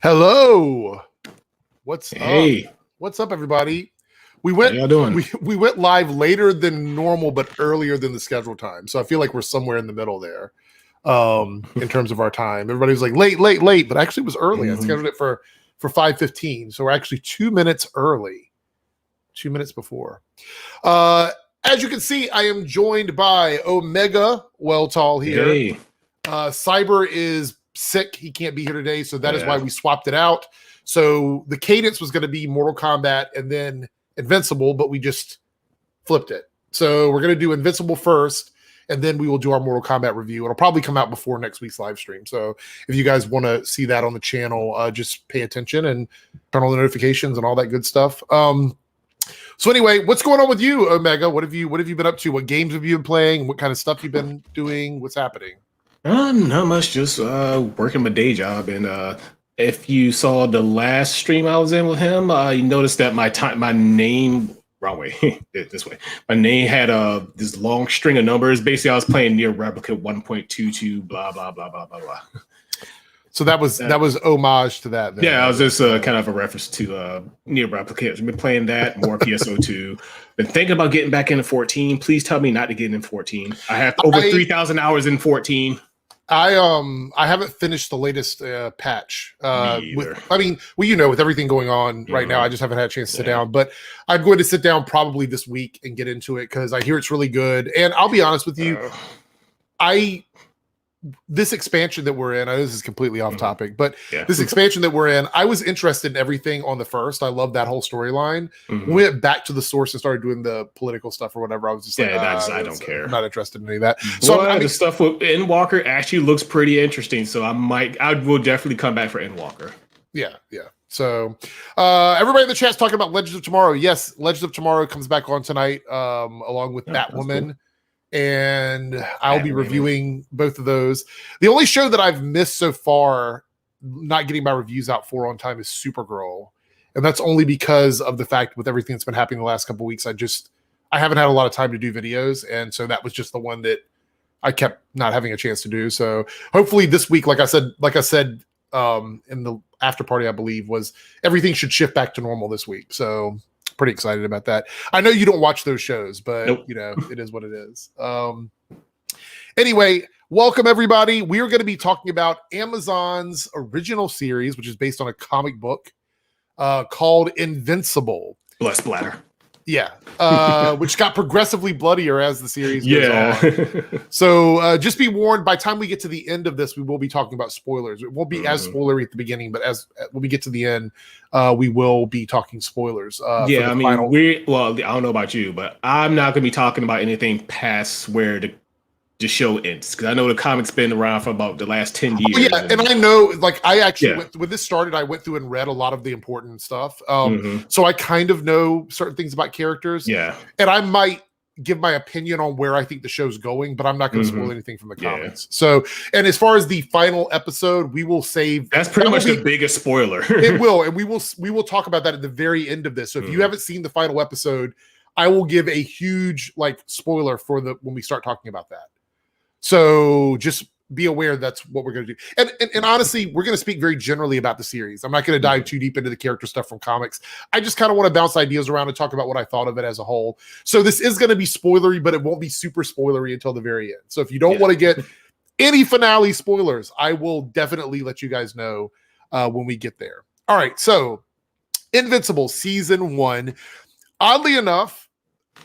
Hello. What's up? Hey, What's up, everybody? We how went y'all doing? we went live later than normal, but earlier than the scheduled time. So I feel like we're somewhere in the middle there, in terms of our time. Everybody was like late, but actually it was early. I scheduled it for 5:15, so we're actually 2 minutes early, 2 minutes before. As you can see, I am joined by Omega Well-Tall here. Hey, Cyber is sick. He can't be here today, so that is why Yeah. we swapped it out. So the cadence was going to be Mortal Kombat and then Invincible, but we just flipped it. So we're going to do Invincible first, and then we will do our Mortal Kombat review. It'll probably come out before next week's live stream. So if you guys want to see that on the channel, just pay attention and turn on the notifications and all that good stuff. So anyway, what's going on with you, Omega? What have you been up to? What games have you been playing? What kind of stuff you've been doing? What's happening? not much. Just working my day job, and if you saw the last stream I was in with him, you noticed that my name wrong way, this way. My name had this long string of numbers. Basically, I was playing near replicate 1.22, blah blah blah blah blah blah. So that was homage to that. Then. Yeah, I was just kind of a reference to near replicate. I've been playing that more PSO2. Been thinking about getting back into 14. Please tell me not to get in 14. I have over 3,000 hours in 14. I haven't finished the latest patch. With everything going on right now, I just haven't had a chance to sit down. But I'm going to sit down probably this week and get into it because I hear it's really good. And I'll be honest with you, this expansion that we're in, I know this is completely off topic, but this expansion that we're in, I was interested in everything on the first. I love that whole storyline. We went back to the source and started doing the political stuff or whatever. I was just I don't care. I'm not interested in any of that. So the stuff with Endwalker actually looks pretty interesting. So I will definitely come back for Endwalker. Yeah. So everybody in the chat's talking about Legends of Tomorrow. Yes, Legends of Tomorrow comes back on tonight, along with Batwoman. Cool. And I'll be reviewing both of those. The only show that I've missed so far, not getting my reviews out for on time, is Supergirl. And that's only because of the fact with everything that's been happening the last couple of weeks, I haven't had a lot of time to do videos. And so that was just the one that I kept not having a chance to do. So hopefully this week, like I said, in the after party, I believe, was everything should shift back to normal this week. So pretty excited about that. I know you don't watch those shows, but nope. It is what it is. Anyway, welcome everybody. We are going to be talking about Amazon's original series, which is based on a comic book called Invincible. Blood splatter. Yeah, which got progressively bloodier as the series goes on. So just be warned, by the time we get to the end of this, we will be talking about spoilers. It won't be as spoilery at the beginning, but when we get to the end, we will be talking spoilers. I don't know about you, but I'm not going to be talking about anything past where the show ends, because I know the comic's been around for about the last 10 years. And I know, I actually when this started, I went through and read a lot of the important stuff. So I kind of know certain things about characters. Yeah. And I might give my opinion on where I think the show's going, but I'm not going to spoil anything from the comics. So, and as far as the final episode, we will save. That's pretty much the biggest spoiler. It will. And we will talk about that at the very end of this. So if you haven't seen the final episode, I will give a huge spoiler for when we start talking about that. So just be aware that's what we're going to do. And honestly, we're going to speak very generally about the series. I'm not going to dive too deep into the character stuff from comics. I just kind of want to bounce ideas around and talk about what I thought of it as a whole. So this is going to be spoilery, but it won't be super spoilery until the very end. So if you don't want to get any finale spoilers, I will definitely let you guys know when we get there. All right. So Invincible season 1, oddly enough,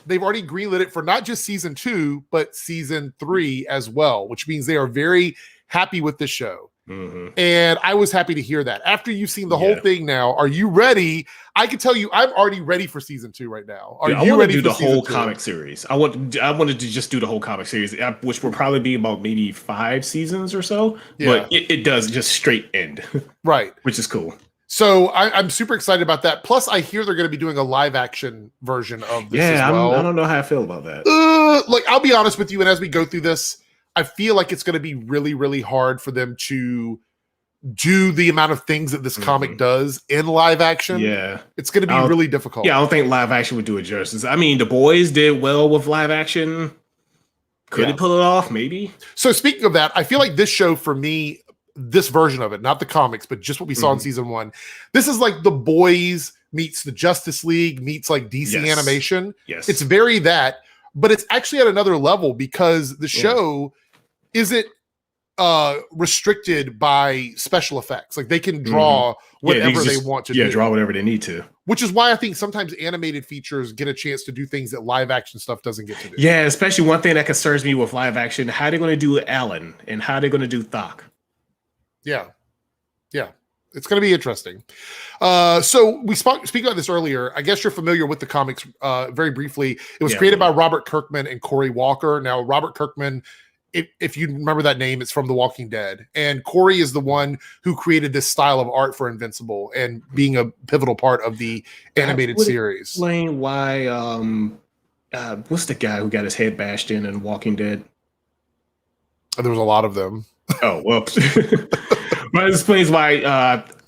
they've already greenlit it for not just season 2, but season 3 as well, which means they are very happy with this show. And I was happy to hear that. After you've seen the whole thing now, are you ready? I can tell you, I'm already ready for season 2 right now. Are you ready to do the whole comic series? I wanted to just do the whole comic series, which will probably be about maybe 5 seasons or so. But it does just straight end. Right. Which is cool. So I'm super excited about that. Plus, I hear they're going to be doing a live action version of this as well. I don't know how I feel about that. I'll be honest with you, and as we go through this, I feel like it's going to be really, really hard for them to do the amount of things that this comic does in live action. Yeah. It's going to be really difficult. Yeah, I don't think live action would do it justice. I mean, The Boys did well with live action. Could it pull it off? Maybe. So speaking of that, I feel like this show for me, this version of it, not the comics, but just what we saw in season 1. This is like The Boys meets the Justice League meets like DC animation. Yes. It's very that, but it's actually at another level because the show isn't restricted by special effects. Like they can draw whatever they want to do. Draw whatever they need to. Which is why I think sometimes animated features get a chance to do things that live action stuff doesn't get to do. Yeah, especially one thing that concerns me with live action, how they're going to do Alan and how they're going to do Thok. Yeah. It's going to be interesting. So we speak about this earlier. I guess you're familiar with the comics very briefly. It was created by Robert Kirkman and Cory Walker. Now, Robert Kirkman, if you remember that name, it's from The Walking Dead. And Cory is the one who created this style of art for Invincible and being a pivotal part of the animated series. Explain why, what's the guy who got his head bashed in Walking Dead? There was a lot of them. Oh, whoops. But it explains why,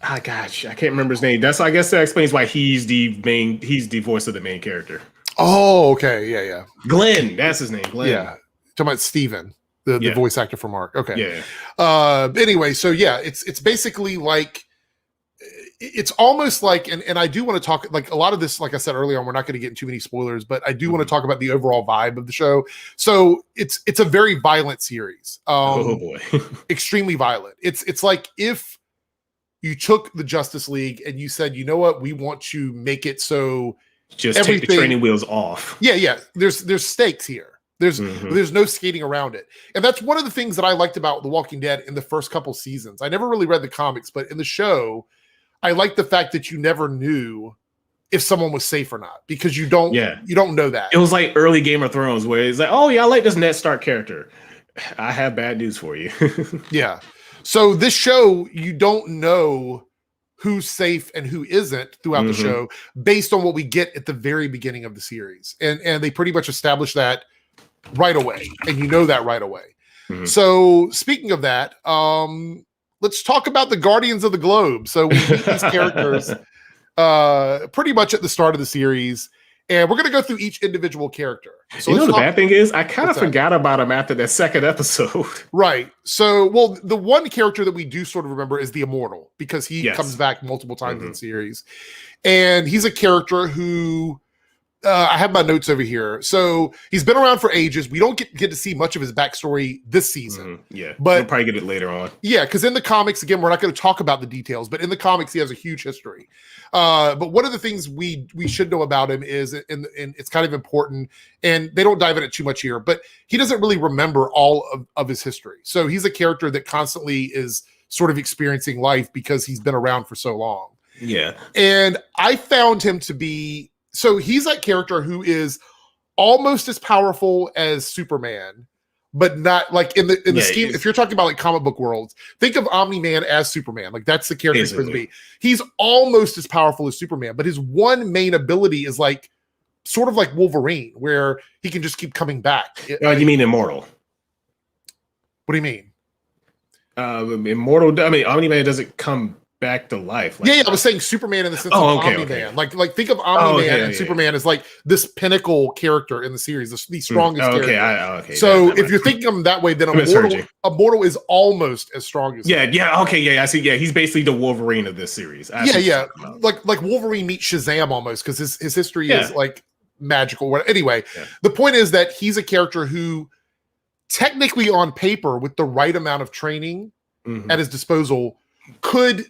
I can't remember his name. I guess that explains why he's the voice of the main character. Oh, okay. Yeah. Glenn, that's his name. Glenn. Yeah. Talking about Steven, the voice actor for Mark. Okay. Yeah. Anyway, so yeah, it's basically like, it's almost like, and I do want to talk, like a lot of this, like I said earlier on, we're not going to get into too many spoilers, but I do want to talk about the overall vibe of the show. So it's a very violent series. Oh boy. Extremely violent. It's like if you took the Justice League and you said, you know what, we want to make it so just take the training wheels off. Yeah. There's stakes here. There's no skating around it. And that's one of the things that I liked about The Walking Dead in the first couple seasons. I never really read the comics, but in the show, I like the fact that you never knew if someone was safe or not because you don't know that. It was like early Game of Thrones where it's like, oh yeah, I like this Ned Stark character. I have bad news for you. Yeah. So this show, you don't know who's safe and who isn't throughout the show based on what we get at the very beginning of the series. And they pretty much establish that right away. And you know that right away. So speaking of that, let's talk about the Guardians of the Globe. So we meet these characters pretty much at the start of the series, and we're going to go through each individual character. So the bad thing is, I kind of forgot about him after that second episode. Right. So, well, the one character that we do sort of remember is the Immortal because he comes back multiple times in the series, and he's a character who I have my notes over here. So he's been around for ages. We don't get to see much of his backstory this season. Yeah, but we'll probably get it later on. Yeah, because in the comics, again, we're not going to talk about the details, but in the comics, he has a huge history. But one of the things we should know about him is, and it's kind of important, and they don't dive in it too much here, but he doesn't really remember all of his history. So he's a character that constantly is sort of experiencing life because he's been around for so long. Yeah. And I found him to be... So he's that character who is almost as powerful as Superman, but not like in the scheme. If you're talking about like comic book worlds, think of Omni Man as Superman. Like that's the character he's supposed to be. He's almost as powerful as Superman, but his one main ability is like sort of like Wolverine, where he can just keep coming back. You mean Immortal? What do you mean? Immortal. I mean, Omni Man doesn't come back to life. Like I was saying Superman in the sense of Omni Man. Like think of Omni Man and Superman as like this pinnacle character in the series, the strongest character. So if you're thinking of him that way, then Immortal is almost as strong as I see. Yeah, he's basically the Wolverine of this series. Like Wolverine meets Shazam almost because his history is like magical. Anyway, the point is that he's a character who technically on paper with the right amount of training at his disposal could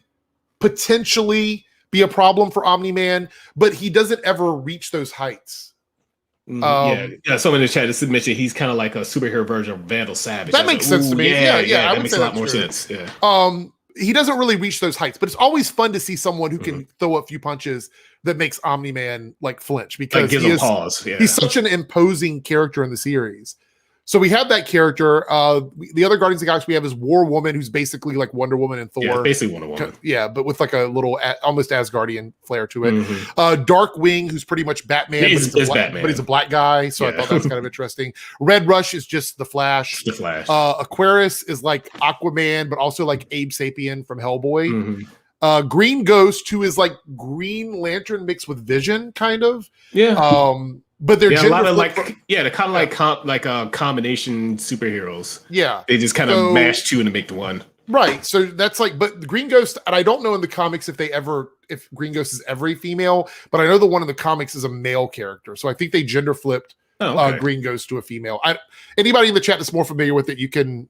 potentially be a problem for Omni Man, but he doesn't ever reach those heights. Someone in the chat just mentioned he's kind of like a superhero version of Vandal Savage. That makes sense to me. That makes a lot more sense. Yeah. He doesn't really reach those heights, but it's always fun to see someone who can throw a few punches that makes Omni Man like flinch because gives him pause. Yeah. He's such an imposing character in the series. So we have that character. The other Guardians of the Galaxy we have is War Woman, who's basically like Wonder Woman and Thor. Yeah, basically Wonder Woman. Yeah, but with like a little almost Asgardian flair to it. Darkwing, who's pretty much Batman, but he's a black guy. So I thought that was kind of interesting. Red Rush is just the Flash. Aquarius is like Aquaman, but also like Abe Sapien from Hellboy. Green Ghost, who is like Green Lantern mixed with Vision, kind of. Yeah. But they're a lot of they're kind of like combination superheroes. Yeah, they just kind of mash two to make the one. Right. So that's like, but the Green Ghost, and I don't know in the comics if Green Ghost is ever a female, but I know the one in the comics is a male character. So I think they gender flipped Green Ghost to a female. Anybody in the chat that's more familiar with it, you can,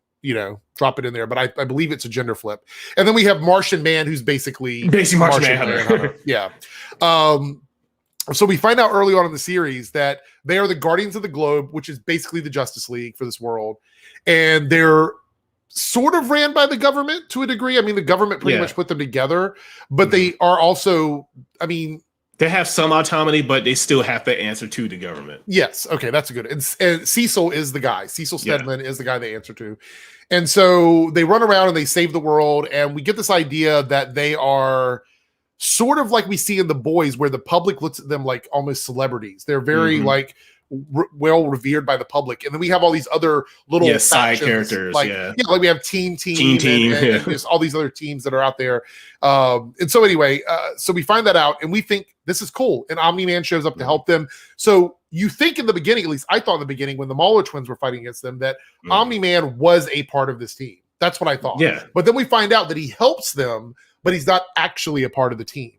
drop it in there, but I believe it's a gender flip. And then we have Martian Man, who's basically Martian Manhunter. Yeah. So we find out early on in the series that they are the Guardians of the Globe, which is basically the Justice League for this world. And they're sort of ran by the government to a degree. I mean, the government pretty much put them together, but they are also, they have some autonomy, but they still have to answer to the government. Yes. Okay. That's good. And Cecil is the guy. Cecil Stedman is the guy they answer to. And so they run around and they save the world. And we get this idea that they are sort of like we see in The Boys, where the public looks at them like almost celebrities. They're very well revered by the public. And then we have all these other little side characters. Like we have Team and just all these other teams that are out there. And so anyway, so we find that out and we think this is cool. And Omni Man shows up to help them. So you think in the beginning, at least I thought in the beginning when the Mauler twins were fighting against them, that Omni Man was a part of this team. That's what I thought. Yeah. But then we find out that he helps them, but he's not actually a part of the team.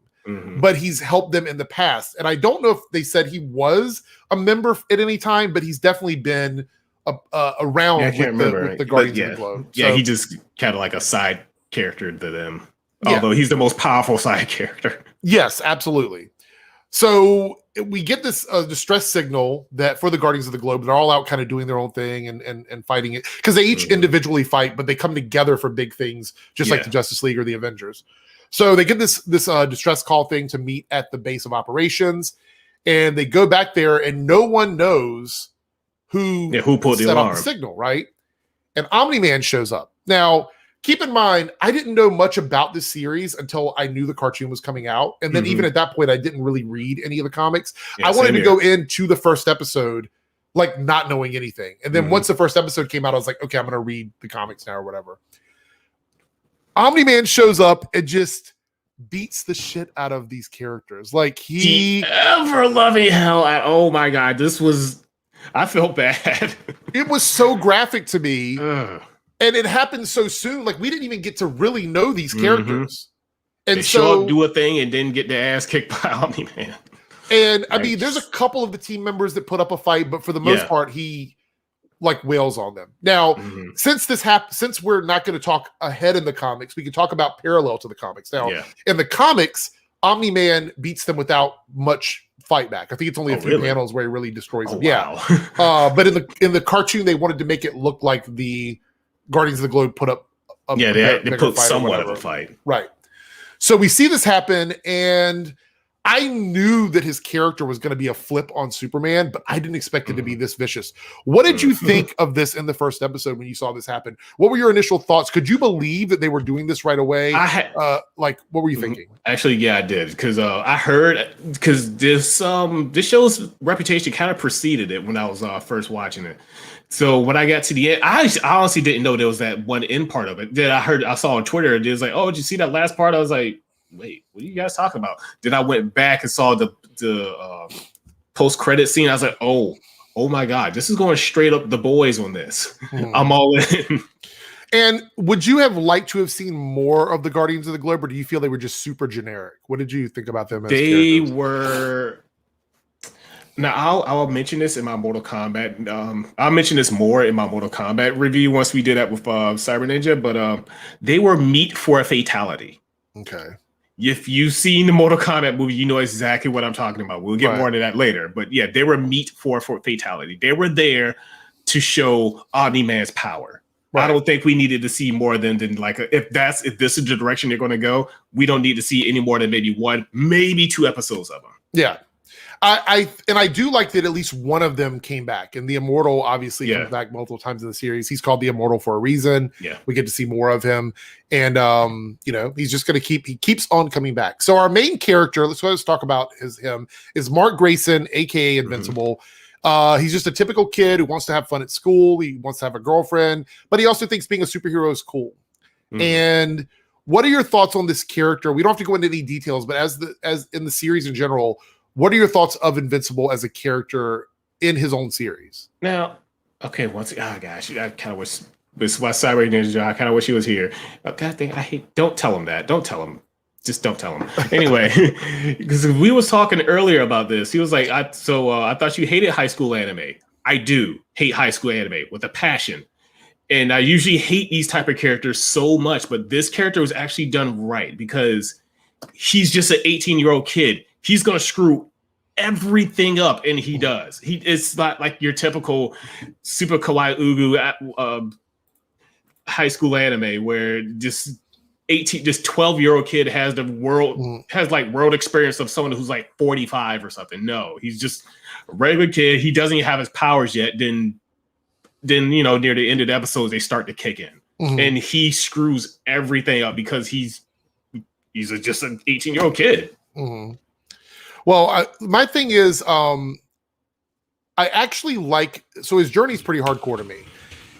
But he's helped them in the past. And I don't know if they said he was a member at any time, but he's definitely been around with the Guardians of the Globe. Yeah, he just kind of like a side character to them. Although he's the most powerful side character. Yes, absolutely. So we get this distress signal that for the Guardians of the Globe, they're all out kind of doing their own thing and fighting it. Because they each individually fight, but they come together for big things, just like the Justice League or the Avengers. So they get this distress call thing to meet at the base of operations, and they go back there, and no one knows who pulled the alarm, the signal, right? And Omni Man shows up. Now, keep in mind, I didn't know much about this series until I knew the cartoon was coming out, and then even at that point, I didn't really read any of the comics. I wanted to go into the first episode like not knowing anything, and then once the first episode came out, I was like, okay, I'm going to read the comics now or whatever. Omni Man shows up and just beats the shit out of these characters. Like he ever loving hell. Oh my God, I felt bad. It was so graphic to me. And it happened so soon. Like we didn't even get to really know these characters. And they show up, do a thing, and then get their ass kicked by Omni Man. And I mean, there's a couple of the team members that put up a fight, but for the most part, he like wails on them. Now, since this happened, since we're not going to talk ahead in the comics, we can talk about parallel to the comics. Now, in the comics, Omni Man beats them without much fight back. I think it's only a few panels where he really destroys them. Wow. But in the cartoon, they wanted to make it look like the Guardians of the Globe put up they put somewhat of a fight. Right. So we see this happen, and I knew that his character was going to be a flip on Superman, but I didn't expect it to be this vicious. What did you think of this in the first episode when you saw this happen? What were your initial thoughts? Could you believe that they were doing this right away? What were you thinking? Actually, yeah, I did, because I heard this show's reputation kind of preceded it when I was first watching it. So when I got to the end, I honestly didn't know there was that one end part of it. Then I saw on Twitter, it was like, oh, did you see that last part? I was like, wait, what are you guys talking about? Then I went back and saw the post-credit scene. I was like, oh my God, this is going straight up The Boys on this. I'm all in. And would you have liked to have seen more of the Guardians of the Globe, or do you feel they were just super generic? What did you think about them as they characters? Were... Now, I'll mention this in my Mortal Kombat. I'll mention this more in my Mortal Kombat review once we did that with Cyber Ninja, but they were meat for a fatality. Okay. If you've seen the Mortal Kombat movie, you know exactly what I'm talking about. We'll get more into that later. But yeah, they were meat for fatality. They were there to show Omni Man's power. Right. I don't think we needed to see more than like if this is the direction they're going to go, we don't need to see any more than maybe one, maybe two episodes of them. Yeah. I do like that at least one of them came back, and the Immortal obviously comes back multiple times in the series. He's called the Immortal for a reason. Yeah, we get to see more of him, and he's just going to he keeps on coming back. So our main character, let's talk about is Mark Grayson, aka Invincible. He's just a typical kid who wants to have fun at school. He wants to have a girlfriend, but he also thinks being a superhero is cool. And what are your thoughts on this character? We don't have to go into any details, but as in the series in general, what are your thoughts of Invincible as a character in his own series? Now, okay, I kind of wish This West Side Ninja. I kind of wish he was here. Oh, God dang, I hate. Don't tell him that. Don't tell him. Just don't tell him. Anyway, because we was talking earlier about this. He was like, I thought you hated high school anime. I do hate high school anime with a passion. And I usually hate these type of characters so much, but this character was actually done right because he's just an 18-year-old kid. He's going to screw everything up, and he does. It's not like your typical super kawaii ugu high school anime where just 12-year-old kid has world experience of someone who's like 45 or something. No, he's just a regular kid. He doesn't even have his powers yet. Then near the end of the episodes, they start to kick in, and he screws everything up because he's just an 18-year-old kid. Well, my thing is, I actually like, so his journey is pretty hardcore to me,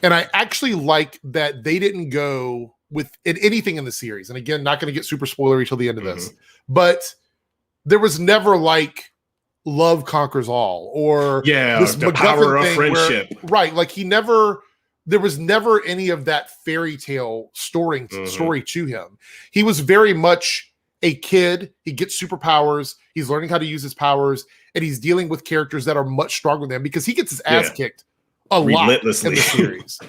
and I actually like that they didn't go with anything in the series. And again, not going to get super spoilery till the end of this, but there was never like love conquers all, or this the power of friendship, right? Like there was never any of that fairy tale story to him. He was very much a kid. He gets superpowers. He's learning how to use his powers, and he's dealing with characters that are much stronger than him because he gets his ass kicked a lot in the series.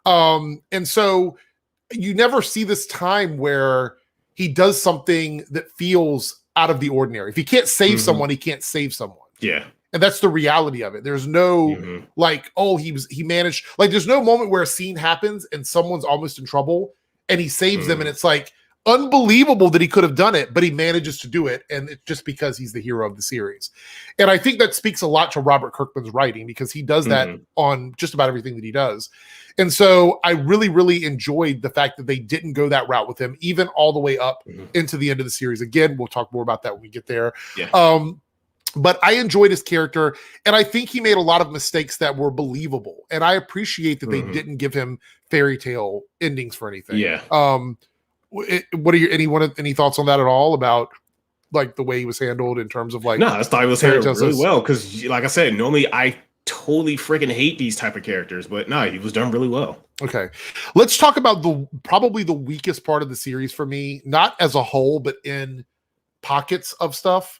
And so you never see this time where he does something that feels out of the ordinary. If he can't save someone, he can't save someone. Yeah. And that's the reality of it. There's no like, oh, he managed, like there's no moment where a scene happens and someone's almost in trouble and he saves them, and it's like unbelievable that he could have done it, but he manages to do it, and it's just because he's the hero of the series. And I think that speaks a lot to Robert Kirkman's writing, because he does that on just about everything that he does. And so I really, really enjoyed the fact that they didn't go that route with him, even all the way up into the end of the series. Again, we'll talk more about that when we get there. Yeah. But I enjoyed his character, and I think he made a lot of mistakes that were believable. And I appreciate that they didn't give him fairy tale endings for anything. Yeah. What are your any thoughts on that at all, about like the way he was handled in terms of like? No, I thought he was handled really well, because like I said, normally I totally freaking hate these type of characters, but no, he was done really well. Okay, let's talk about probably the weakest part of the series for me, not as a whole, but in pockets of stuff.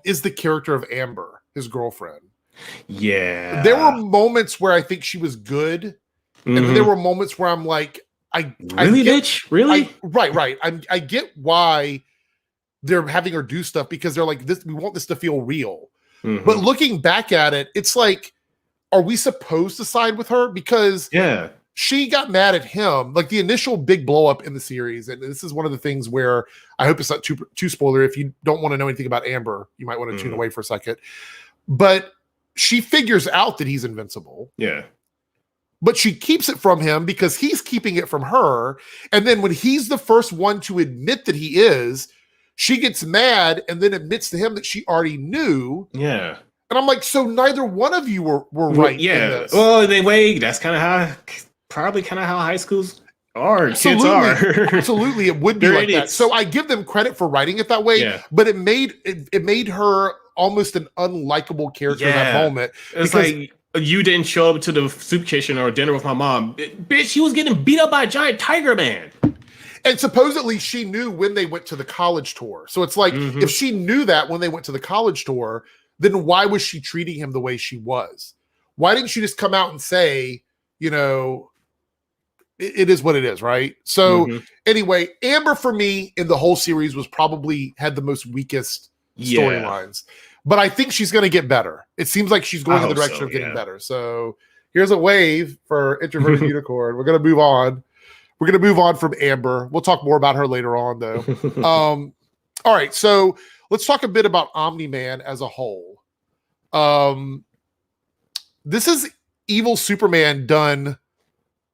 Is the character of Amber, his girlfriend. Yeah, there were moments where I think she was good, and then there were moments where I'm like, Really? Right. I get why they're having her do stuff, because they're like, this, we want this to feel real. But looking back at it, it's like, are we supposed to side with her? Because she got mad at him, like the initial big blow up in the series. And this is one of the things where I hope it's not too spoiler. If you don't want to know anything about Amber, you might want to tune away for a second. But she figures out that he's invincible. Yeah. But she keeps it from him because he's keeping it from her. And then when he's the first one to admit that he is, she gets mad and then admits to him that she already knew. Yeah. And I'm like, so neither one of you were right. Yeah. In this. Well, anyway, that's kind of how high schools are. Kids are. Absolutely. It would be like that. So I give them credit for writing it that way, but it made her almost an unlikable character in that moment. It's like, you didn't show up to the soup kitchen or dinner with my mom. Bitch, she was getting beat up by a giant tiger man. And supposedly she knew when they went to the college tour. So it's like, if she knew that when they went to the college tour, then why was she treating him the way she was? Why didn't she just come out and say, it is what it is, right? So anyway, Amber for me in the whole series was probably had the most weakest storylines. But I think she's going to get better. It seems like she's going in the direction of getting better. So here's a wave for Introverted Unicorn. We're going to move on. We're going to move on from Amber. We'll talk more about her later on, though. All right. So let's talk a bit about Omni Man as a whole. This is evil Superman done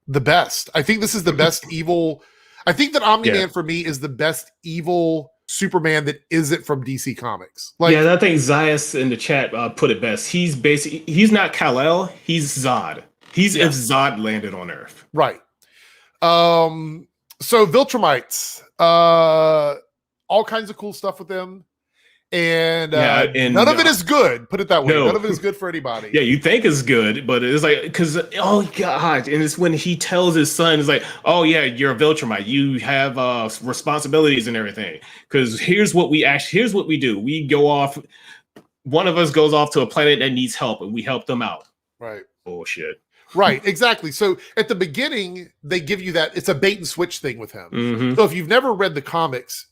the best. I think this is the best evil. I think that Omni Man for me is the best evil Superman that isn't from DC Comics. Like, I think Zayas in the chat put it best. He's not Kal-El, he's Zod. He's if Zod landed on Earth. Right. So Viltrumites, all kinds of cool stuff with them. And, and none of it is good. Put it that way. No. None of it is good for anybody. Yeah, you think it's good, but it's like, because, oh god, and it's when he tells his son, it's like, oh yeah, you're a Viltrumite, you have responsibilities and everything. Because here's what we do: we go off. One of us goes off to a planet that needs help, and we help them out. Right. Bullshit. Right, exactly. So at the beginning, they give you that it's a bait and switch thing with him. Mm-hmm. So if you've never read the comics,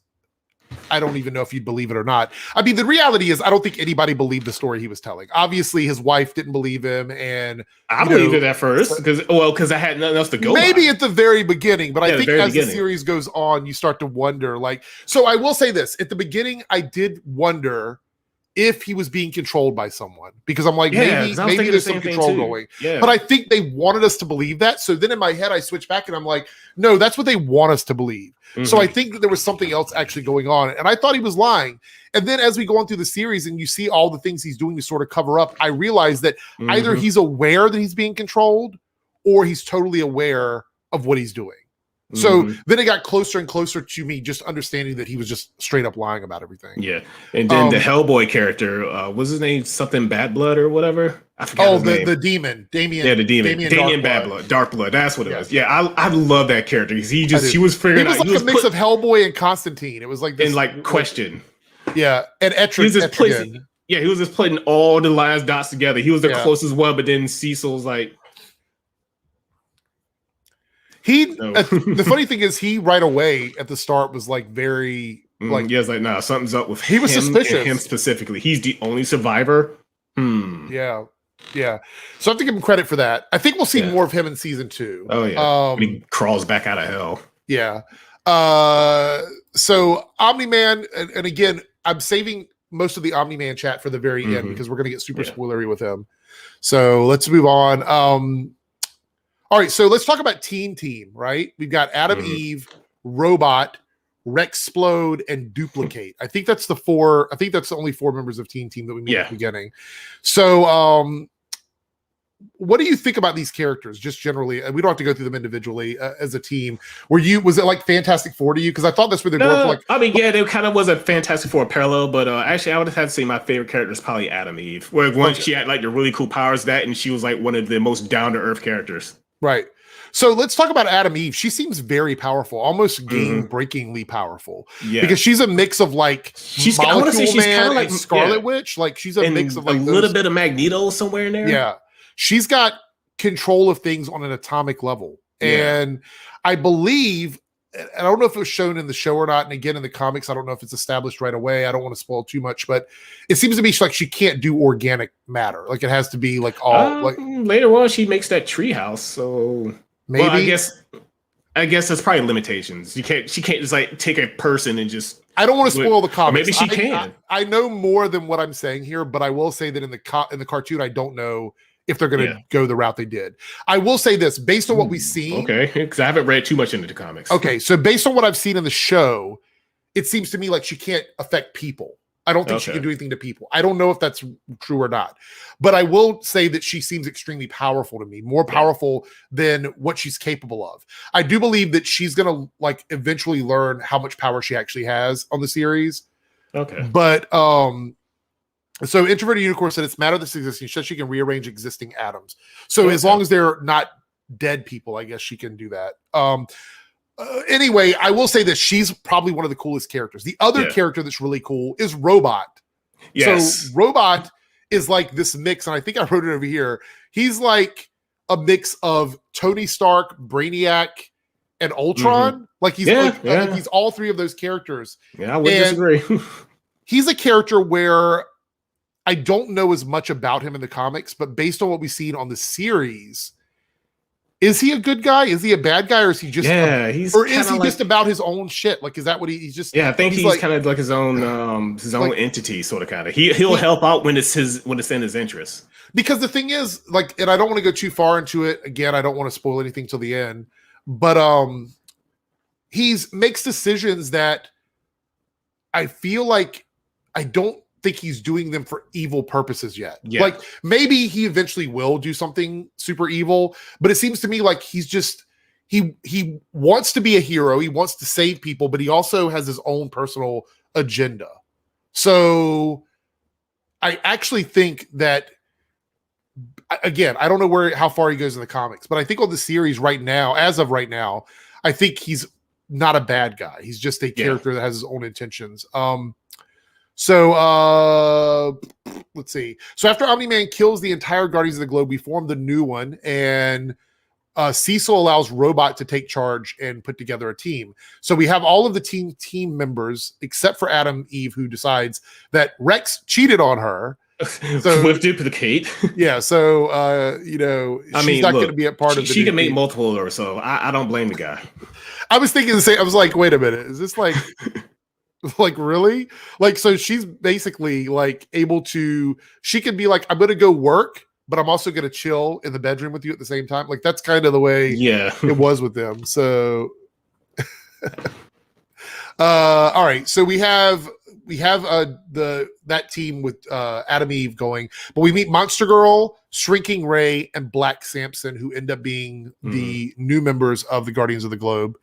I don't even know if you'd believe it or not. I mean, the reality is, I don't think anybody believed the story he was telling. Obviously, his wife didn't believe him, and I believed it at first because I had nothing else to go. Maybe by. at the very beginning, but I think as the series goes on, you start to wonder. Like, so I will say this: at the beginning, I did wonder if he was being controlled by someone, because I'm like, maybe there's some control going. Yeah. But I think they wanted us to believe that. So then in my head, I switched back and I'm like, no, that's what they want us to believe. Mm-hmm. So I think that there was something else actually going on. And I thought he was lying. And then as we go on through the series and you see all the things he's doing to sort of cover up, I realized that either he's aware that he's being controlled or he's totally aware of what he's doing. So then it got closer and closer to me just understanding that he was just straight up lying about everything. Yeah. And then the Hellboy character, what's his name? Something Bad Blood or whatever? I forgot his name. The demon. Damien. Yeah, the demon. Damien Bad Blood. Dark Blood. That's what it was. Yeah, I love that character because he was figuring out. He was like a mix of Hellboy and Constantine. It was like this. And like Question. Yeah. And Etrigan. Yeah, he was just putting all the last dots together. He was the closest one, but then Cecil's like, the funny thing is, he right away at the start was like very like, yeah, it's like, nah, something's up with him. He was suspicious. Him specifically. He's the only survivor. Yeah. So I have to give him credit for that. I think we'll see more of him in season 2. Oh yeah. When he crawls back out of hell. Yeah. So Omni Man, and again, I'm saving most of the Omni Man chat for the very end because we're gonna get super spoilery with him. So let's move on. All right, so let's talk about Team, right? We've got Adam, Eve, Robot, Rexplode, and Duplicate. I think that's the only 4 members of Team that we meet at the beginning. So what do you think about these characters, just generally? We don't have to go through them individually as a team. Was it like Fantastic Four to you? Because I thought that's where they were. Like, I mean, yeah, there kind of was a Fantastic Four parallel, but actually, I would have had to say my favorite character is probably Adam Eve. Where once she had like the really cool powers, and she was like one of the most down to earth characters. Right. So let's talk about Adam Eve. She seems very powerful, almost game-breakingly powerful. Yeah. Because she's a mix of like she's kind of like Scarlet Witch. Like she's a mix of like a little bit of Magneto somewhere in there. Yeah. She's got control of things on an atomic level. Yeah. And I believe, I don't know if it was shown in the show or not. And again, in the comics, I don't know if it's established right away. I don't want to spoil too much, but it seems to me like she can't do organic matter. Like it has to be like all like later on she makes that tree house. So maybe I guess that's probably limitations. She can't just like take a person and just. I don't want to spoil the comics. Maybe she can. I know more than what I'm saying here, but I will say that in the cartoon, I don't know if they're going to go the route they did. I will say this, based on what we've seen. Okay, because I haven't read too much into the comics. Okay, so based on what I've seen in the show, it seems to me like she can't affect people. I don't think she can do anything to people. I don't know if that's true or not. But I will say that she seems extremely powerful to me, more powerful than what she's capable of. I do believe that she's going to like eventually learn how much power she actually has on the series. Okay. But so Introverted Unicorn said it's matter that's existing. She said she can rearrange existing atoms. So as long as they're not dead people, I guess she can do that. Anyway, I will say that she's probably one of the coolest characters. The other character that's really cool is Robot. Yes. So Robot is like this mix, and I think I wrote it over here. He's like a mix of Tony Stark, Brainiac, and Ultron. Like he's like he's all 3 of those characters. Yeah, I would disagree. He's a character where I don't know as much about him in the comics, but based on what we've seen on the series, is he a good guy? Is he a bad guy? Or is he just just about his own shit? Like, is that what he's just? Yeah, I think he's like, kind of like his own entity, sort of kind of. He'll help out when it's in his interest. Because the thing is, like, and I don't want to go too far into it. Again, I don't want to spoil anything till the end. But he's makes decisions that I feel like I don't think he's doing them for evil purposes yet. Yeah. Like maybe he eventually will do something super evil, but it seems to me like he's just he wants to be a hero, he wants to save people, but he also has his own personal agenda. So I actually think that, again, I don't know how far he goes in the comics, but I think on the series right now, as of right now, I think he's not a bad guy. He's just a character that has his own intentions. So let's see. So after Omni Man kills the entire Guardians of the Globe, we form the new one, and Cecil allows Robot to take charge and put together a team. So we have all of the team members except for Adam Eve, who decides that Rex cheated on her. So with duplicate. Yeah, so she's not going to be a part of the. She can make multiple of her, so I don't blame the guy. I was thinking the same. I was like, wait a minute, is this like like really? Like, so she's basically like able to, she could be like, I'm gonna go work, but I'm also gonna chill in the bedroom with you at the same time. Like, that's kind of the way it was with them. So all right, so we have that team with Adam Eve going, but we meet Monster Girl, Shrinking Ray, and Black Samson, who end up being the new members of the Guardians of the Globe.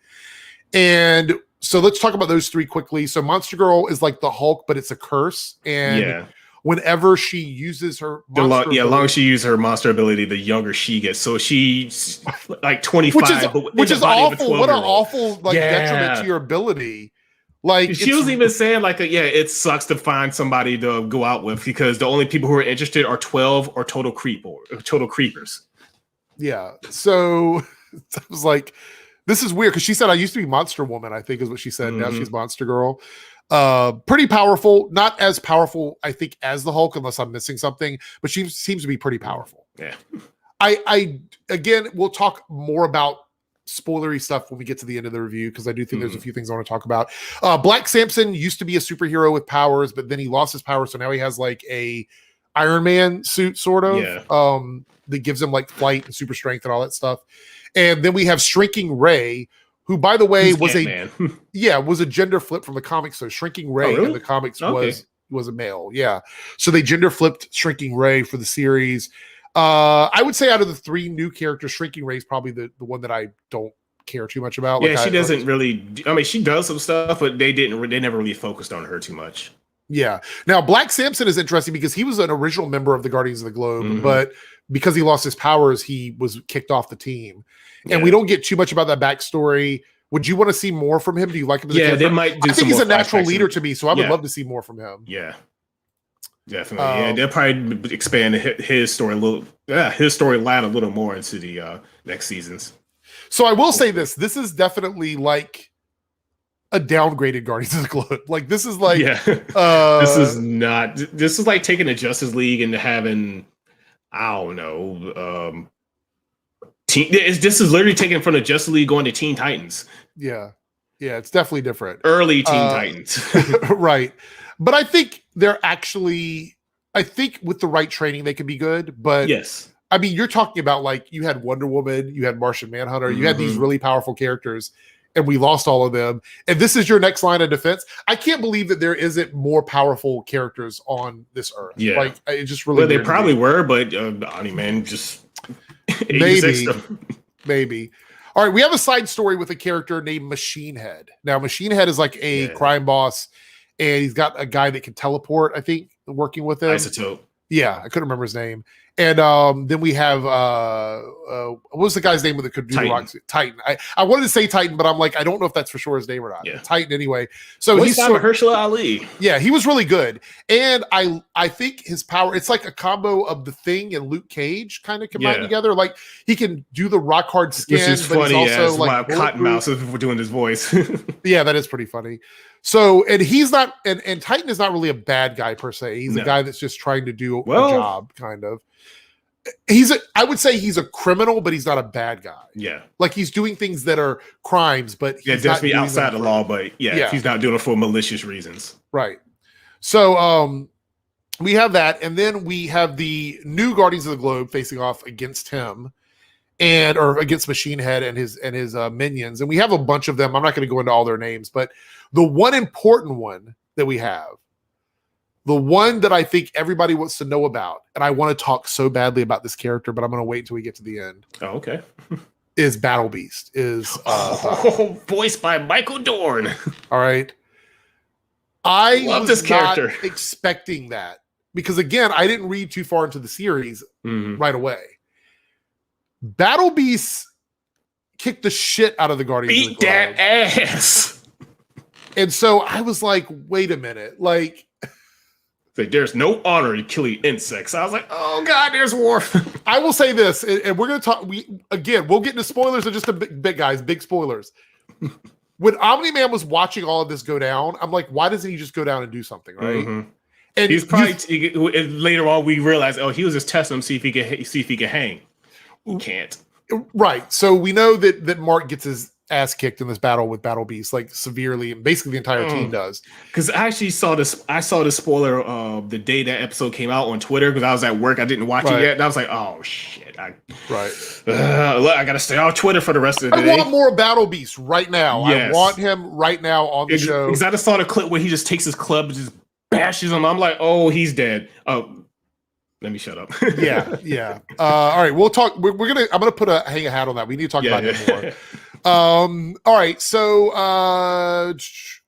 And so let's talk about those three quickly. So Monster Girl is like the Hulk, but it's a curse. And whenever she uses her monster ability, long as she uses her monster ability, the younger she gets. So she's like 25, which is awful. What an awful detriment to your ability. Like, she was even saying like, it sucks to find somebody to go out with because the only people who are interested are 12 or total creepers. Yeah. So I was like, this is weird, because she said I used to be Monster Woman, I think is what she said. Now she's Monster Girl. Pretty powerful. Not as powerful, I think, as the Hulk, unless I'm missing something, but she seems to be pretty powerful. Yeah. I again, we'll talk more about spoilery stuff when we get to the end of the review, because I do think there's a few things I want to talk about. Black Samson used to be a superhero with powers, but then he lost his power, so now he has like a Iron Man suit, sort of, that gives him like flight and super strength and all that stuff. And then we have Shrinking Ray, who, by the way, was a gender flip from the comics. So Shrinking Ray in the comics was a male. Yeah. So they gender flipped Shrinking Ray for the series. I would say out of the three new characters, Shrinking Ray is probably the one that I don't care too much about. Yeah, she doesn't really. I mean, she does some stuff, but they never really focused on her too much. Yeah. Now, Black Samson is interesting because he was an original member of the Guardians of the Globe, but because he lost his powers, he was kicked off the team. And we don't get too much about that backstory. Would you want to see more from him? Do you like him as a character? They might do. I think he's a natural leader to me, so I would love to see more from him. Yeah. Definitely. They'll probably expand his story his storyline a little more into the next seasons. So I will say this is definitely like a downgraded Guardians of the Globe. Like, this is like this is like taking the Justice League and having, I don't know, this is literally taken from the Justice League going to Teen Titans. Yeah, it's definitely different. Early Teen Titans. Right. But I think I think with the right training, they can be good. But yes, I mean, you're talking about like, you had Wonder Woman, you had Martian Manhunter, you had these really powerful characters, and we lost all of them. And this is your next line of defense. I can't believe that there isn't more powerful characters on this earth. Yeah. Like, it just really. Well, they probably were, but Omni Man just maybe. All right, we have a side story with a character named Machine Head. Now, Machine Head is like a crime boss, and he's got a guy that can teleport, I think, working with him. Isotope. Yeah, I couldn't remember his name. And then we have what was the guy's name with the could do Titan. Titan. I wanted to say Titan, but I'm like, I don't know if that's for sure his name or not. Yeah. Titan anyway. So he's Mahershala Ali. Yeah, he was really good. And I think his power, it's like a combo of the Thing and Luke Cage kind of combined together. Like, he can do the rock hard skin, which is but funny, he's also like Cottonmouth is doing his voice. Yeah, that is pretty funny. So, and he's not, and Titan is not really a bad guy per se. He's a guy that's just trying to do a job, kind of. I would say he's a criminal, but he's not a bad guy. Yeah. Like, he's doing things that are crimes, but he's definitely outside the law, but he's not doing it for malicious reasons. Right. So, we have that, and then we have the new Guardians of the Globe facing off against him, or against Machine Head and his minions. And we have a bunch of them. I'm not going to go into all their names, but the one important one that we have, the one that I think everybody wants to know about, and I want to talk so badly about this character, but I'm going to wait until we get to the end. Oh, okay. Is Battle Beast. Voiced by Michael Dorn. All right. I love was this not character. expecting that because, again, I didn't read too far into the series right away. Battle Beasts kicked the shit out of the Guardians of the Globe. Beat that ass. And so I was like, wait a minute. Like there's no honor in killing insects. I was like, oh God, there's war. I will say this, and we're going to talk. We'll get into spoilers in just a bit, guys. Big spoilers. When Omni Man was watching all of this go down, I'm like, why doesn't he just go down and do something, right? And he's probably later on we realized, oh, he was just testing him, see if he could hang. He can't. Right. So we know that Mark gets his ass kicked in this battle with Battle Beast, like severely, and basically the entire team does. Because I actually saw this. I saw the spoiler of the day that episode came out on Twitter because I was at work. I didn't watch it yet, and I was like, "Oh shit!" I gotta stay off Twitter for the rest of the day. I want more Battle Beast right now. Yes. I want him right now on the show. Because I just saw the clip where he just takes his club and just bashes him. I'm like, "Oh, he's dead." Oh. Let me shut up. yeah. All right, we'll talk. I'm gonna put a hang a hat on that. We need to talk about him more. All right, so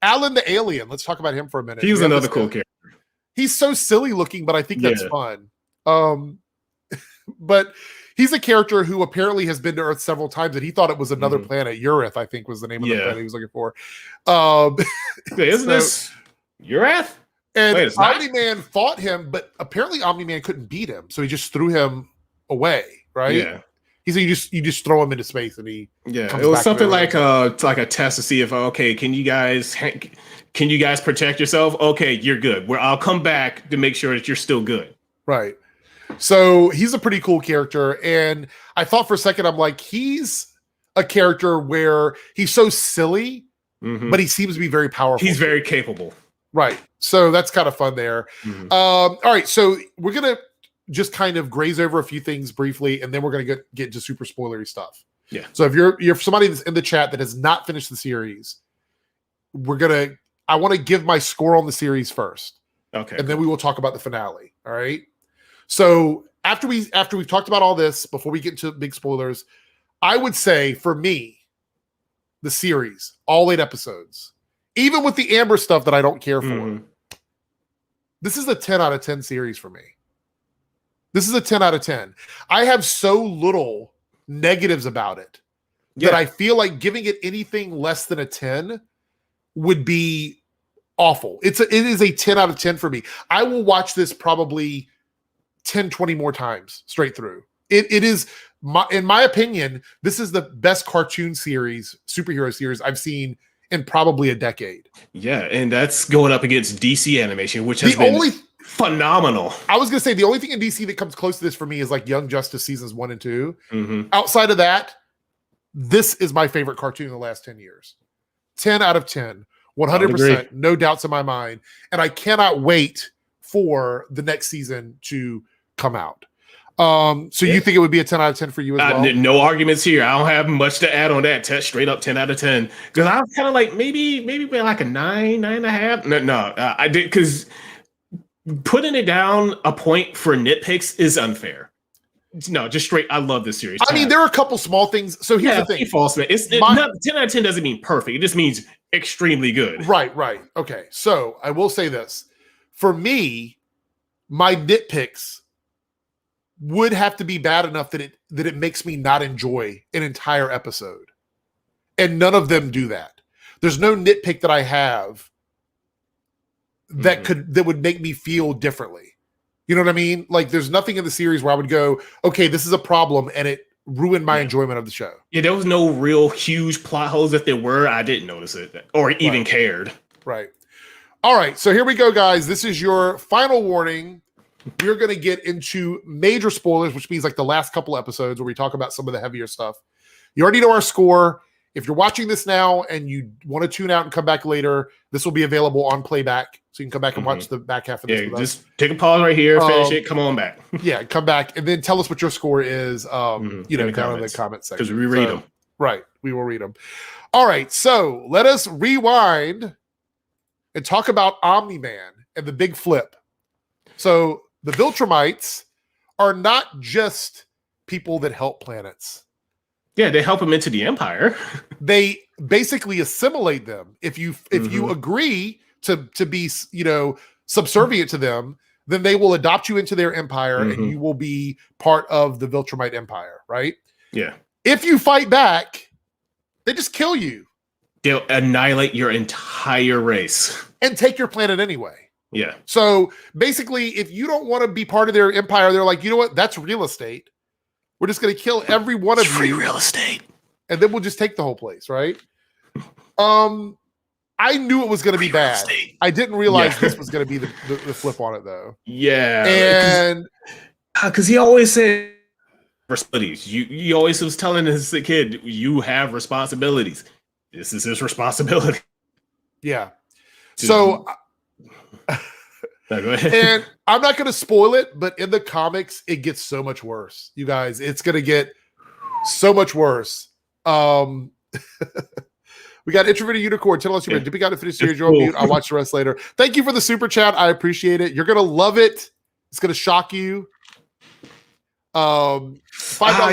Alan the Alien. Let's talk about him for a minute. He's another cool character. He's so silly looking, but I think that's fun. But he's a character who apparently has been to Earth several times, and he thought it was another planet. Ureth, I think, was the name of the planet he was looking for. Isn't this Ureth? And Omni Man fought him, but apparently Omni Man couldn't beat him, so he just threw him away. Right? Yeah. He said you just throw him into space, and he it was something like a test to see if can you guys protect yourself? Okay, you're good. I'll come back to make sure that you're still good. Right. So he's a pretty cool character, and I thought for a second, I'm like, he's a character where he's so silly, but he seems to be very powerful. He's very capable. Right. So that's kind of fun there. All right. So we're going to just kind of graze over a few things briefly, and then we're going to get into super spoilery stuff. Yeah. So if you're somebody that's in the chat that has not finished the series, I want to give my score on the series first. Okay. And then we will talk about the finale. All right. So after we've talked about all this, before we get into big spoilers, I would say for me, the series, all 8 episodes, even with the Amber stuff that I don't care for, this is a 10 out of 10 series for me. This is a 10 out of 10. I have so little negatives about it that I feel like giving it anything less than a 10 would be awful. It is a 10 out of 10 for me. I will watch this probably 10, 20 more times straight through. It is, in my opinion, this is the best cartoon series, superhero series I've seen in probably a decade. Yeah, and that's going up against DC animation, which has been phenomenal. I was going to say the only thing in DC that comes close to this for me is like Young Justice seasons 1 and 2. Outside of that, this is my favorite cartoon in the last 10 years. 10 out of 10. 100%. No doubts in my mind. And I cannot wait for the next season to come out. So you think it would be a 10 out of 10 for you as well? No arguments here. I don't have much to add on that. Straight up 10 out of 10. Because I was kind of like maybe like a 9.5. No, I did, because putting it down a point for nitpicks is unfair. No, just straight. I love this series. I mean, there are a couple small things. So here's the thing. False, man. 10 out of 10 doesn't mean perfect. It just means extremely good. Right. Okay. So I will say this. For me, my nitpicks would have to be bad enough that it makes me not enjoy an entire episode. And none of them do that. There's no nitpick that I have that would make me feel differently. You know what I mean? Like there's nothing in the series where I would go, okay, this is a problem, and it ruined my enjoyment of the show. Yeah, there was no real huge plot holes. If there were, I didn't notice it or even cared. Right. All right. So here we go, guys. This is your final warning. We're going to get into major spoilers, which means like the last couple episodes where we talk about some of the heavier stuff. You already know our score. If you're watching this now and you want to tune out and come back later, this will be available on playback. So you can come back and watch the back half of this. Yeah, just take a pause right here, finish it, come on back. Yeah, come back and then tell us what your score is, down in the comment section. Because we read them. Right, we will read them. All right, so let us rewind and talk about Omni Man and the big flip. So the Viltrumites are not just people that help planets. Yeah, they help them into the Empire. They basically assimilate them. If you agree to be, subservient to them, then they will adopt you into their empire and you will be part of the Viltrumite empire, right? Yeah. If you fight back, they just kill you. They'll annihilate your entire race and take your planet anyway. Yeah. So basically, if you don't want to be part of their empire, they're like, you know what? That's real estate. We're just going to kill every one of you. Free real estate. And then we'll just take the whole place, right? I knew it was going to be bad. Estate. I didn't realize this was going to be the flip on it, though. Yeah. And because he always said responsibilities. You always was telling his kid, you have responsibilities. This is his responsibility. Yeah. So, no, go ahead. And I'm not going to spoil it, but in the comics, it gets so much worse. You guys, it's going to get so much worse. We got Introverted Unicorn. Tell us, did we got to finish series? You're on mute. I'll watch the rest later. Thank you for the super chat. I appreciate it. You're going to love it. It's going to shock you. $5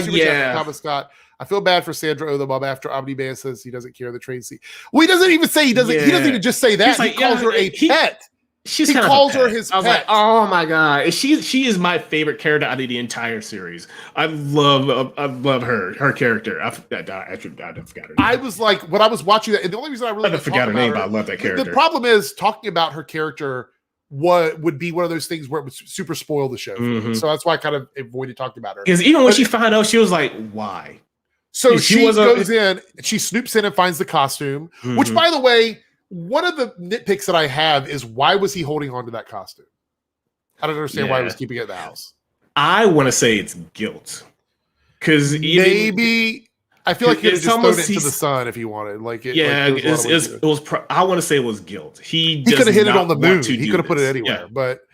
super chat from Thomas Scott. I feel bad for Sandra Oh, the mom, after Omni Man says he doesn't care the Tracy. Well, he doesn't even say he doesn't. He doesn't even just say that. He calls her a pet. He calls her his pet. I was like, oh my god, she is my favorite character out of the entire series. I love her character. I forgot her name. I was like, when I was watching that, and the only reason I really forgot her name, but I love that character. The problem is talking about her character would be one of those things where it would super spoil the show. So that's why I kind of avoided talking about her. Because even when she found out, she was like, why? So she goes in, she snoops in and finds the costume, which, by the way, one of the nitpicks that I have is, why was he holding on to that costume? I don't understand why he was keeping it in the house. I want to say it's guilt. Because maybe I feel like he could have just thrown it into the sun if he wanted. It was. I want to say it was guilt. He could have hit it on the moon. He could have put it anywhere. But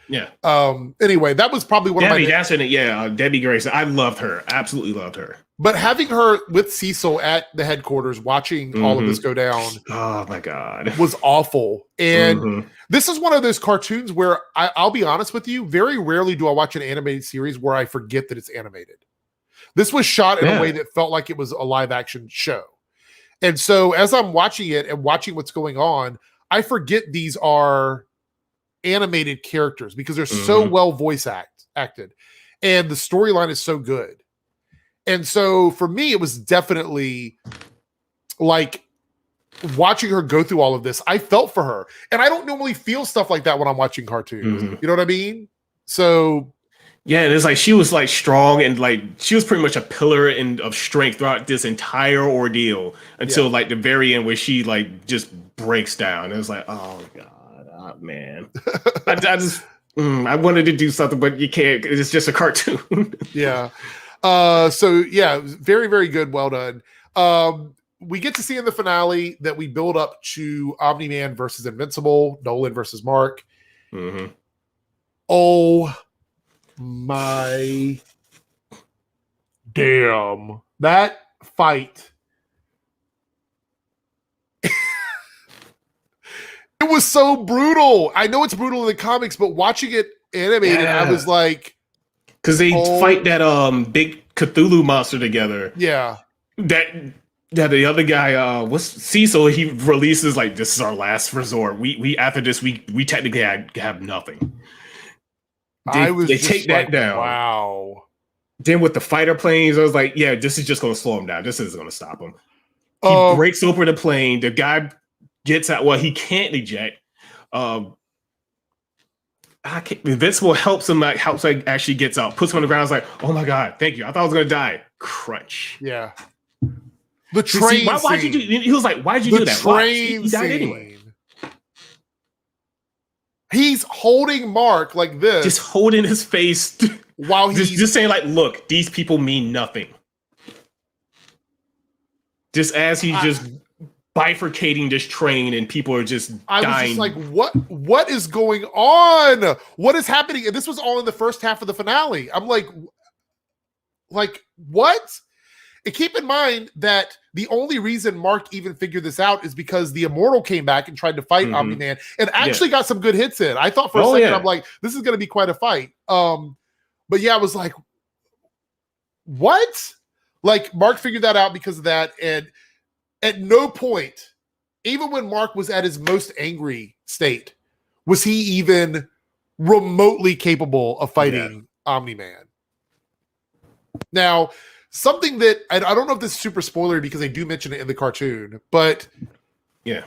anyway, that was probably one of my. Debbie Grayson. I loved her. Absolutely loved her. But having her with Cecil at the headquarters, watching all of this go down, oh my god, was awful. And this is one of those cartoons where I'll be honest with you, very rarely do I watch an animated series where I forget that it's animated. This was shot in a way that felt like it was a live action show. And so as I'm watching it and watching what's going on, I forget these are animated characters because they're so well voice acted. And the storyline is so good. And so for me, it was definitely like watching her go through all of this. I felt for her. And I don't normally feel stuff like that when I'm watching cartoons. You know what I mean? So yeah, it's like she was like strong and like she was pretty much a pillar of strength throughout this entire ordeal until like the very end where she like just breaks down. It was like, oh god, man. I wanted to do something, but you can't. It's just a cartoon. Yeah. So yeah, very, very good. Well done. We get to see in the finale that we build up to Omni Man versus Invincible, Nolan versus Mark. Oh my damn. That fight. It was so brutal. I know it's brutal in the comics, but watching it animated, I was like, because they fight that big Cthulhu monster together. Yeah. That the other guy, what's Cecil, he releases like, this is our last resort. We after this, we technically have nothing. They take that down. Wow. Then with the fighter planes, I was like, yeah, this is just gonna slow him down. This isn't gonna stop him. He breaks open the plane, the guy gets out, well, he can't eject. Invincible helps him, actually gets out, puts him on the ground. I was like, oh my god, thank you. I thought I was gonna die. Crunch. Yeah. The train. Why'd you do? He was like, why'd you do that? Train he died anyway. He's holding Mark like this, just holding his face while he's just saying, like, look, these people mean nothing. Just as he's just bifurcating this train and people are just dying. I was just like, what is going on? What is happening? And this was all in the first half of the finale. I'm like what? And keep in mind that the only reason Mark even figured this out is because the Immortal came back and tried to fight Omni Man and actually got some good hits in. I thought for a second, I'm like, this is going to be quite a fight. But yeah, I was like, what? Like, Mark figured that out because of that. And at no point even when Mark was at his most angry state, was he even remotely capable of fighting Omni Man? Now, something that I don't know if this is super spoilery because they do mention it in the cartoon, but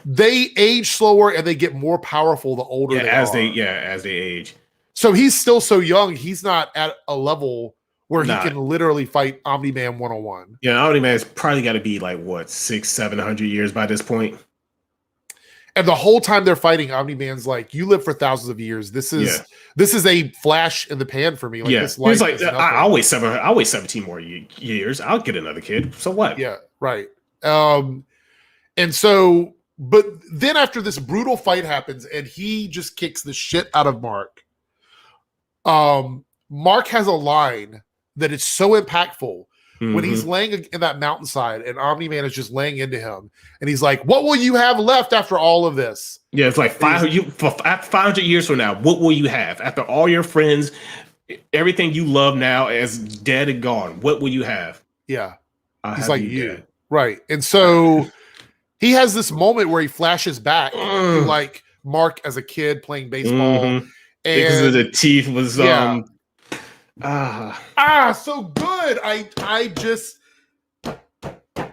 they age slower and they get more powerful the older they are. As they age. So he's still so young, he's not at a level where he can literally fight Omni Man 1-on-1. Yeah, Omni Man's probably got to be like what 600-700 years by this point. And the whole time they're fighting, Omni Man's like, "You live for thousands of years. This is a flash in the pan for me." Like, this life he's like, "I'll wait 17 more years. I'll get another kid. So what?" Yeah, right. And so, but then after this brutal fight happens, and he just kicks the shit out of Mark. Mark has a line that is so impactful. When he's laying in that mountainside and Omni Man is just laying into him, and he's like, "What will you have left after all of this?" Yeah, it's like 500 years from now. What will you have after all your friends, everything you love now is dead and gone? What will you have? Yeah, he's like you, right? And so he has this moment where he flashes back to like Mark as a kid playing baseball, and because of the teeth was so good. I just,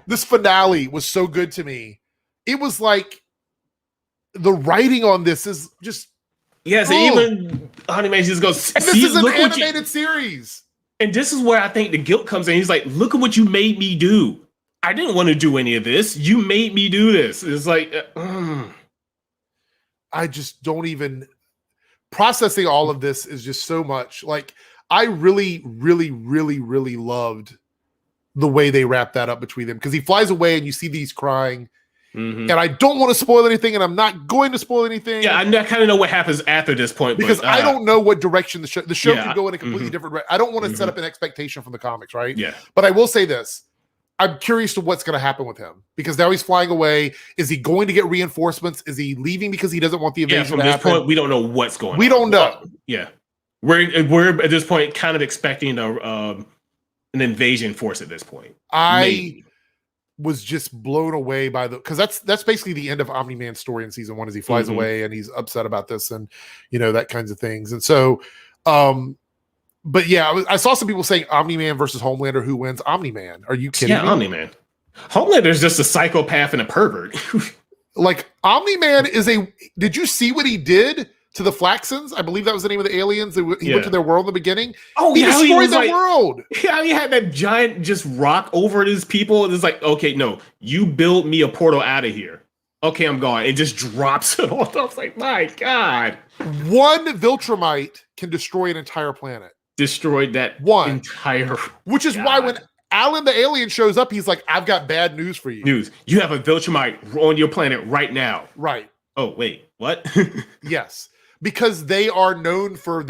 this finale was so good to me. It was like the writing on this is just even Omni Man just goes, and this is an animated series. And this is where I think the guilt comes in. He's like, "Look at what you made me do. I didn't want to do any of this. You made me do this." It's like I just don't even, processing all of this is just so much. Like, I really, really, really, really loved the way they wrapped that up between them, because he flies away and you see these crying. And I don't want to spoil anything, and I'm not going to spoil anything. Yeah, I kind of know what happens after this point, because I don't know what direction the show could go in a completely different direction. I don't want to set up an expectation from the comics, right? Yeah. But I will say this. I'm curious to what's going to happen with him, because now he's flying away. Is he going to get reinforcements? Is he leaving because he doesn't want the invasion from to this happen? point, we don't know what's going on. We don't know. We're at this point kind of expecting an invasion force at this point. I was just blown away by because that's basically the end of Omni Man's story in season 1, as he flies away and he's upset about this and that kinds of things. And so but yeah, I saw some people saying Omni Man versus Homelander, who wins? Omni Man. Are you kidding me? Omni Man. Homelander is just a psychopath and a pervert. Like, Omni Man is did you see what he did to the Flaxons? I believe that was the name of the aliens. He went to their world in the beginning. Oh, he destroyed their world. Yeah, he had that giant just rock over his people. And it's like, okay, no, you build me a portal out of here. Okay, I'm gone. It just drops it all. I was like, my God. One Viltrumite can destroy an entire planet. Destroyed that entire... Which is why when Alan the alien shows up, he's like, "I've got bad news for you. You have a Viltrumite on your planet right now." Right. Oh, wait, what? Yes. Because they are known for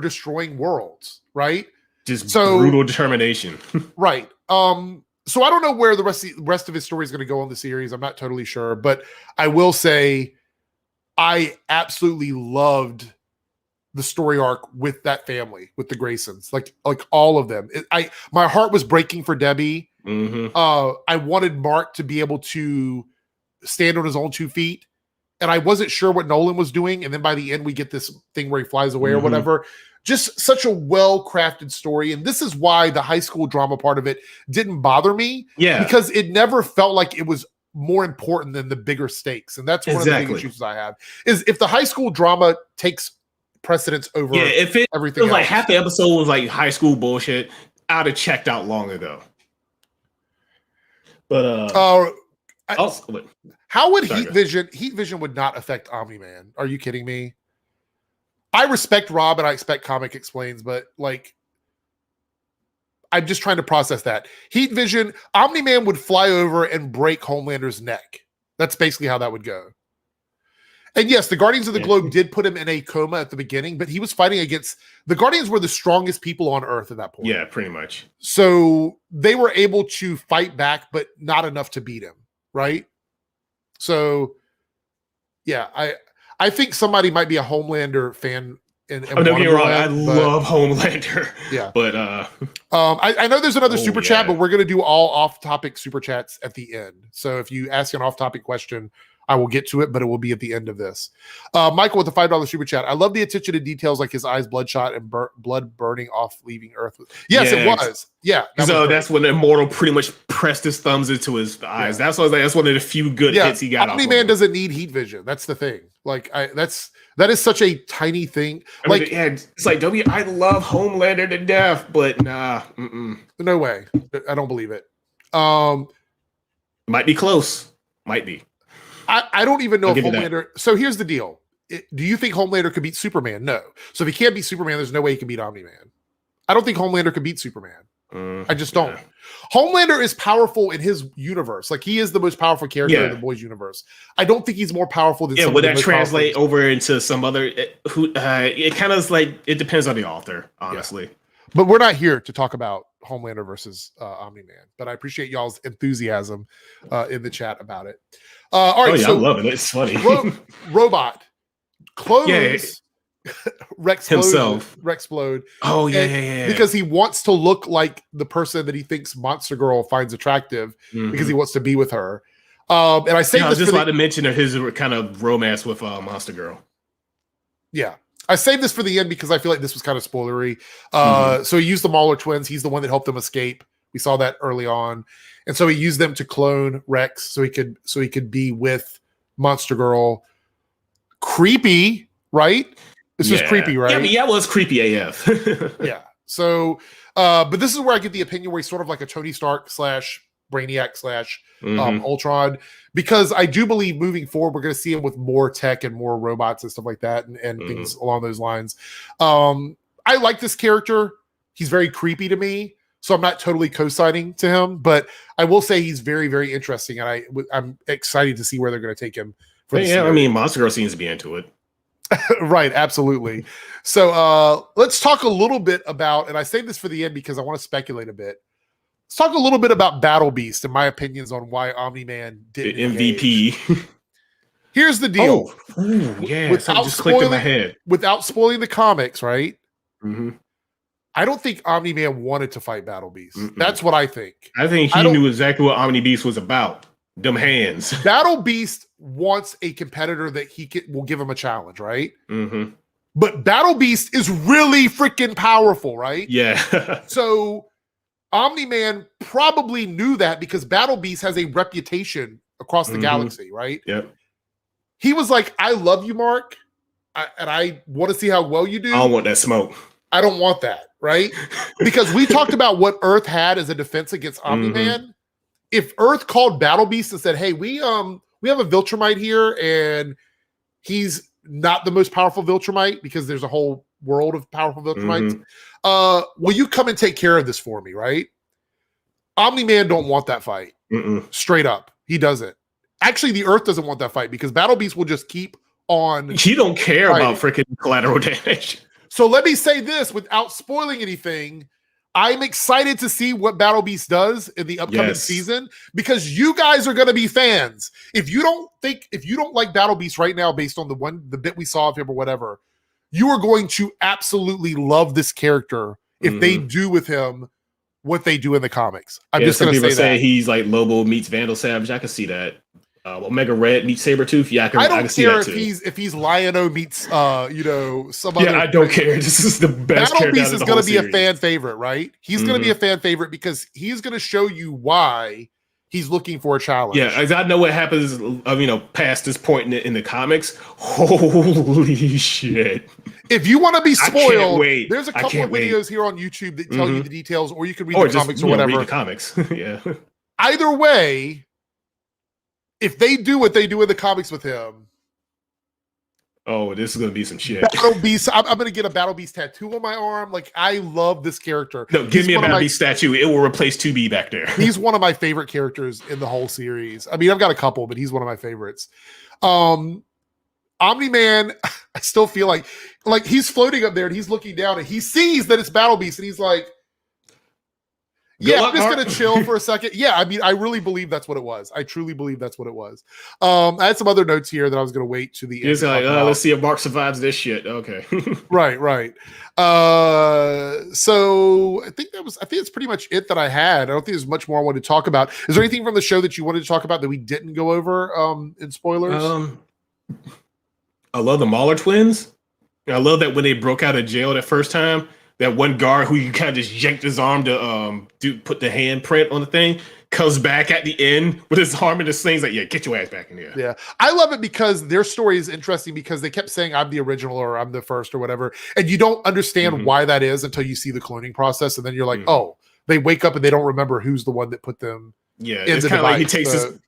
destroying worlds, right? Just brutal determination. Right. So I don't know where the rest of his story is going to go on the series. I'm not totally sure, but I will say I absolutely loved the story arc with that family, with the Graysons, like all of them. My heart was breaking for Debbie. I wanted Mark to be able to stand on his own 2 feet, and I wasn't sure what Nolan was doing. And then by the end, we get this thing where he flies away or whatever. Just such a well-crafted story. And this is why the high school drama part of it didn't bother me. Yeah. Because it never felt like it was more important than the bigger stakes. And that's one of the big issues I have, is if the high school drama takes precedence over if everything else. Like half the episode was like high school bullshit, I'd have checked out long ago. But how would Heat Vision would not affect Omni Man? Are you kidding me? I respect Rob and I expect Comic Explains, but like, I'm just trying to process that. Heat Vision, Omni Man would fly over and break Homelander's neck. That's basically how that would go. And yes, the Guardians of the Globe did put him in a coma at the beginning, but he was fighting against the Guardians were the strongest people on Earth at that point. Yeah, pretty much. So they were able to fight back, but not enough to beat him, right? So yeah, I think somebody might be a Homelander fan. Don't get me wrong, I love Homelander. Yeah, but I know there's another super chat, but we're gonna do all off-topic super chats at the end. So if you ask an off-topic question, I will get to it, but it will be at the end of this. Michael with the $5 super chat. I love the attention to details like his eyes bloodshot and blood burning off leaving Earth. Yes, it was. Yeah. So that's when the Immortal pretty much pressed his thumbs into his eyes. Yeah. That's one of the few good hits he got. Omni Man doesn't need heat vision. That's the thing. Like that is such a tiny thing. It's like I love Homelander to death, but nah, no way. I don't believe it. Might be close. Might be. I don't even know if Homelander. So here's the deal. Do you think Homelander could beat Superman? No. So if he can't beat Superman, there's no way he can beat Omni Man. I don't think Homelander could beat Superman. I just don't. Homelander is powerful in his universe. Like he is the most powerful character in the boys' universe. I don't think he's more powerful than. Yeah, would that translate over into some other? It kind of is like it depends on the author, honestly. Yeah. But we're not here to talk about Homelander versus Omni Man. But I appreciate y'all's enthusiasm in the chat about it. All right, so I'm loving it. It's funny. Robot clones Rex himself. Rexplode. Oh yeah. Because he wants to look like the person that he thinks Monster Girl finds attractive because he wants to be with her. And I say I was just about to mention his kind of romance with Monster Girl. Yeah. I saved this for the end because I feel like this was kind of spoilery. So he used the Mauler twins. He's the one that helped them escape. We saw that early on. And so he used them to clone Rex so he could be with Monster Girl. Creepy, right? This was creepy, right? Yeah, I mean, it was creepy AF. Yeah. So, but this is where I get the opinion where he's sort of like a Tony Stark / Brainiac / Ultron, because I do believe moving forward, we're going to see him with more tech and more robots and stuff like that and things along those lines. I like this character. He's very creepy to me. So I'm not totally co-signing to him, but I will say he's very, very interesting. And I'm excited to see where they're going to take him. I mean, Monster Girl seems to be into it. Right, absolutely. So let's talk a little bit about, and I say this for the end because I want to speculate a bit. Let's talk a little bit about Battle Beast and my opinions on why Omni Man didn't MVP. Here's the deal. Without just clicked in my head. Without spoiling the comics, right? I don't think Omni Man wanted to fight Battle Beast. That's what I think. I think he knew exactly what Omni Beast was about. Them hands. Battle Beast wants a competitor that will give him a challenge, right? But Battle Beast is really freaking powerful, right? Yeah. So Omni Man probably knew that because Battle Beast has a reputation across the galaxy, right? Yep. He was like, I love you, Mark, and I want to see how well you do. I don't want that smoke. I don't want that, right? Because we talked about what Earth had as a defense against Omni Man. If Earth called Battle Beast and said, hey, we have a Viltrumite here, and he's not the most powerful Viltrumite because there's a whole world of powerful Viltrumites. Will you come and take care of this for me, right? Omni Man don't want that fight. Straight up. He doesn't. Actually, the Earth doesn't want that fight because Battle Beast will just keep on. He don't care about freaking collateral damage. So let me say this without spoiling anything. I'm excited to see what Battle Beast does in the upcoming season because you guys are going to be fans. If you don't like Battle Beast right now, based on the bit we saw of him or whatever, you are going to absolutely love this character if they do with him what they do in the comics. I'm just going to say that. He's like Lobo meets Vandal Savage. I can see that. Omega Red meets Sabretooth. Yeah, I can see that too. if he's Lion-O meets some other. Yeah, I don't care. This is the best. Battle Beast is going to be a fan favorite, right? He's going to be a fan favorite because he's going to show you why he's looking for a challenge. Yeah, as I know what happens, past this point in the comics. Holy shit! If you want to be spoiled, there's a couple of videos here on YouTube that tell you the details, or you can read the comics or whatever. Read the comics. Yeah. Either way. If they do what they do in the comics with him, this is going to be some shit. Battle Beast. I'm going to get a Battle Beast tattoo on my arm. Like, I love this character. No, give me a Battle Beast statue. It will replace 2B back there. He's one of my favorite characters in the whole series. I mean, I've got a couple, but he's one of my favorites. Omni Man, I still feel like he's floating up there and he's looking down and he sees that it's Battle Beast and he's like, Yeah, I'm just gonna chill for a second. Yeah, I mean, I really believe that's what it was. I truly believe that's what it was. I had some other notes here that I was gonna wait to the end. Like, let's see if Mark survives this shit. Okay. Right. So I think it's pretty much it that I had. I don't think there's much more I wanted to talk about. Is there anything from the show that you wanted to talk about that we didn't go over in spoilers? I love the Mahler twins. I love that when they broke out of jail that first time, that one guard who you kind of just yanked his arm to put the handprint on the thing comes back at the end with his arm in the slings, like, yeah, get your ass back in here. Yeah. I love it because their story is interesting because they kept saying I'm the original or I'm the first or whatever. And you don't understand why that is until you see the cloning process. And then you're like, oh, they wake up and they don't remember who's the one that put them. Yeah, it's kind of like he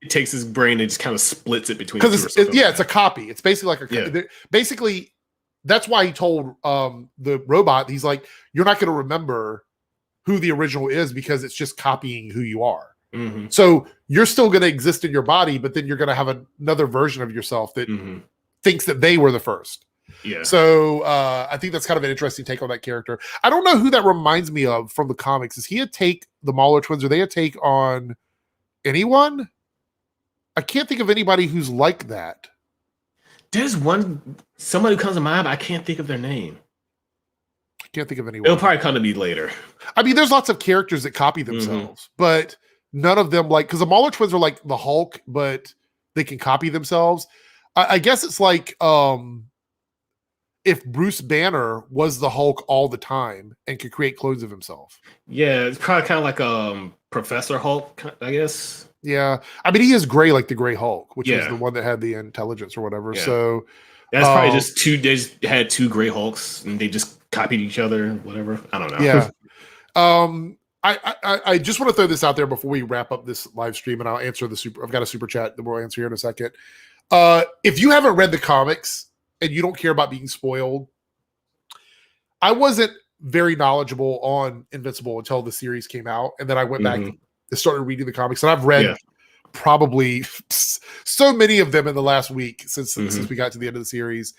takes his brain and just kind of splits it between. Because it's a copy. It's basically like a copy. Basically, that's why he told the robot, he's like, you're not going to remember who the original is because it's just copying who you are. So you're still going to exist in your body, but then you're going to have another version of yourself that thinks that they were the first. Yeah. So I think that's kind of an interesting take on that character. I don't know who that reminds me of from the comics. Is he a take, the Mahler twins? Are they a take on anyone? I can't think of anybody who's like that. There's somebody who comes to mind, but I can't think of their name. I can't think of anyone. It'll probably come to me later. I mean, there's lots of characters that copy themselves, but none of them because the Mahler twins are like the Hulk, but they can copy themselves. I guess it's like if Bruce Banner was the Hulk all the time and could create clones of himself. Yeah, it's probably kind of like Professor Hulk, I guess. Yeah. I mean, he is gray like the Gray Hulk, which is the one that had the intelligence or whatever. Yeah. So that's probably they just had two Gray Hulks and they just copied each other, whatever. I don't know. Yeah. I just want to throw this out there before we wrap up this live stream, and I'll answer I've got a super chat that we'll answer here in a second. If you haven't read the comics and you don't care about being spoiled, I wasn't very knowledgeable on Invincible until the series came out, and then I went back and started reading the comics, and I've read probably so many of them in the last week since we got to the end of the series.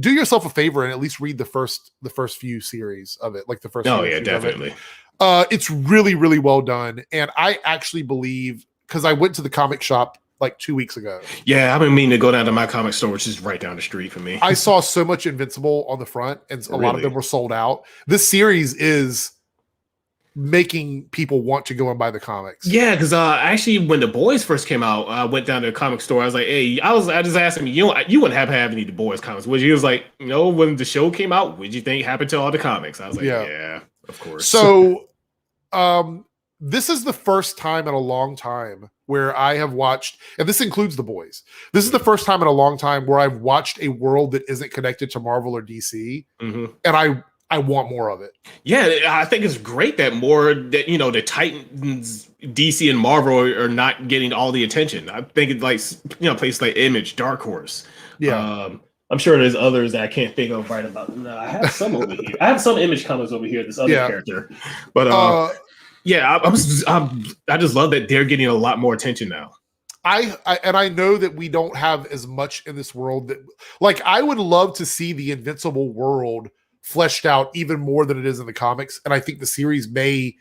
Do yourself a favor and at least read the first few series of it, like the first. Oh yeah, definitely. It's really, really well done, and I actually believe because I went to the comic shop like 2 weeks ago. Yeah, I've been meaning to go down to my comic store, which is right down the street for me. I saw so much Invincible on the front, and a lot of them were sold out. This series is making people want to go and buy the comics. Yeah, because actually when The Boys first came out, I went down to a comic store. I was like, hey, I just asked him, you wouldn't have any of The Boys comics, would you? He was like, when the show came out, what did you think happened to all the comics? I was like, yeah of course. So this is the first time in a long time where I have watched, and this includes The Boys, this is the first time in a long time where I've watched a world that isn't connected to Marvel or DC, and I want more of it. Yeah, I think it's great that the Titans, DC, and Marvel are not getting all the attention. I think it's like places like Image, Dark Horse. Yeah, I'm sure there's others that I can't think of right about. No, I have some over here. I have some Image comics over here. This other character, but I just love that they're getting a lot more attention now. I know that we don't have as much in this world that, like, I would love to see the Invincible world fleshed out even more than it is in the comics, and I think the series may.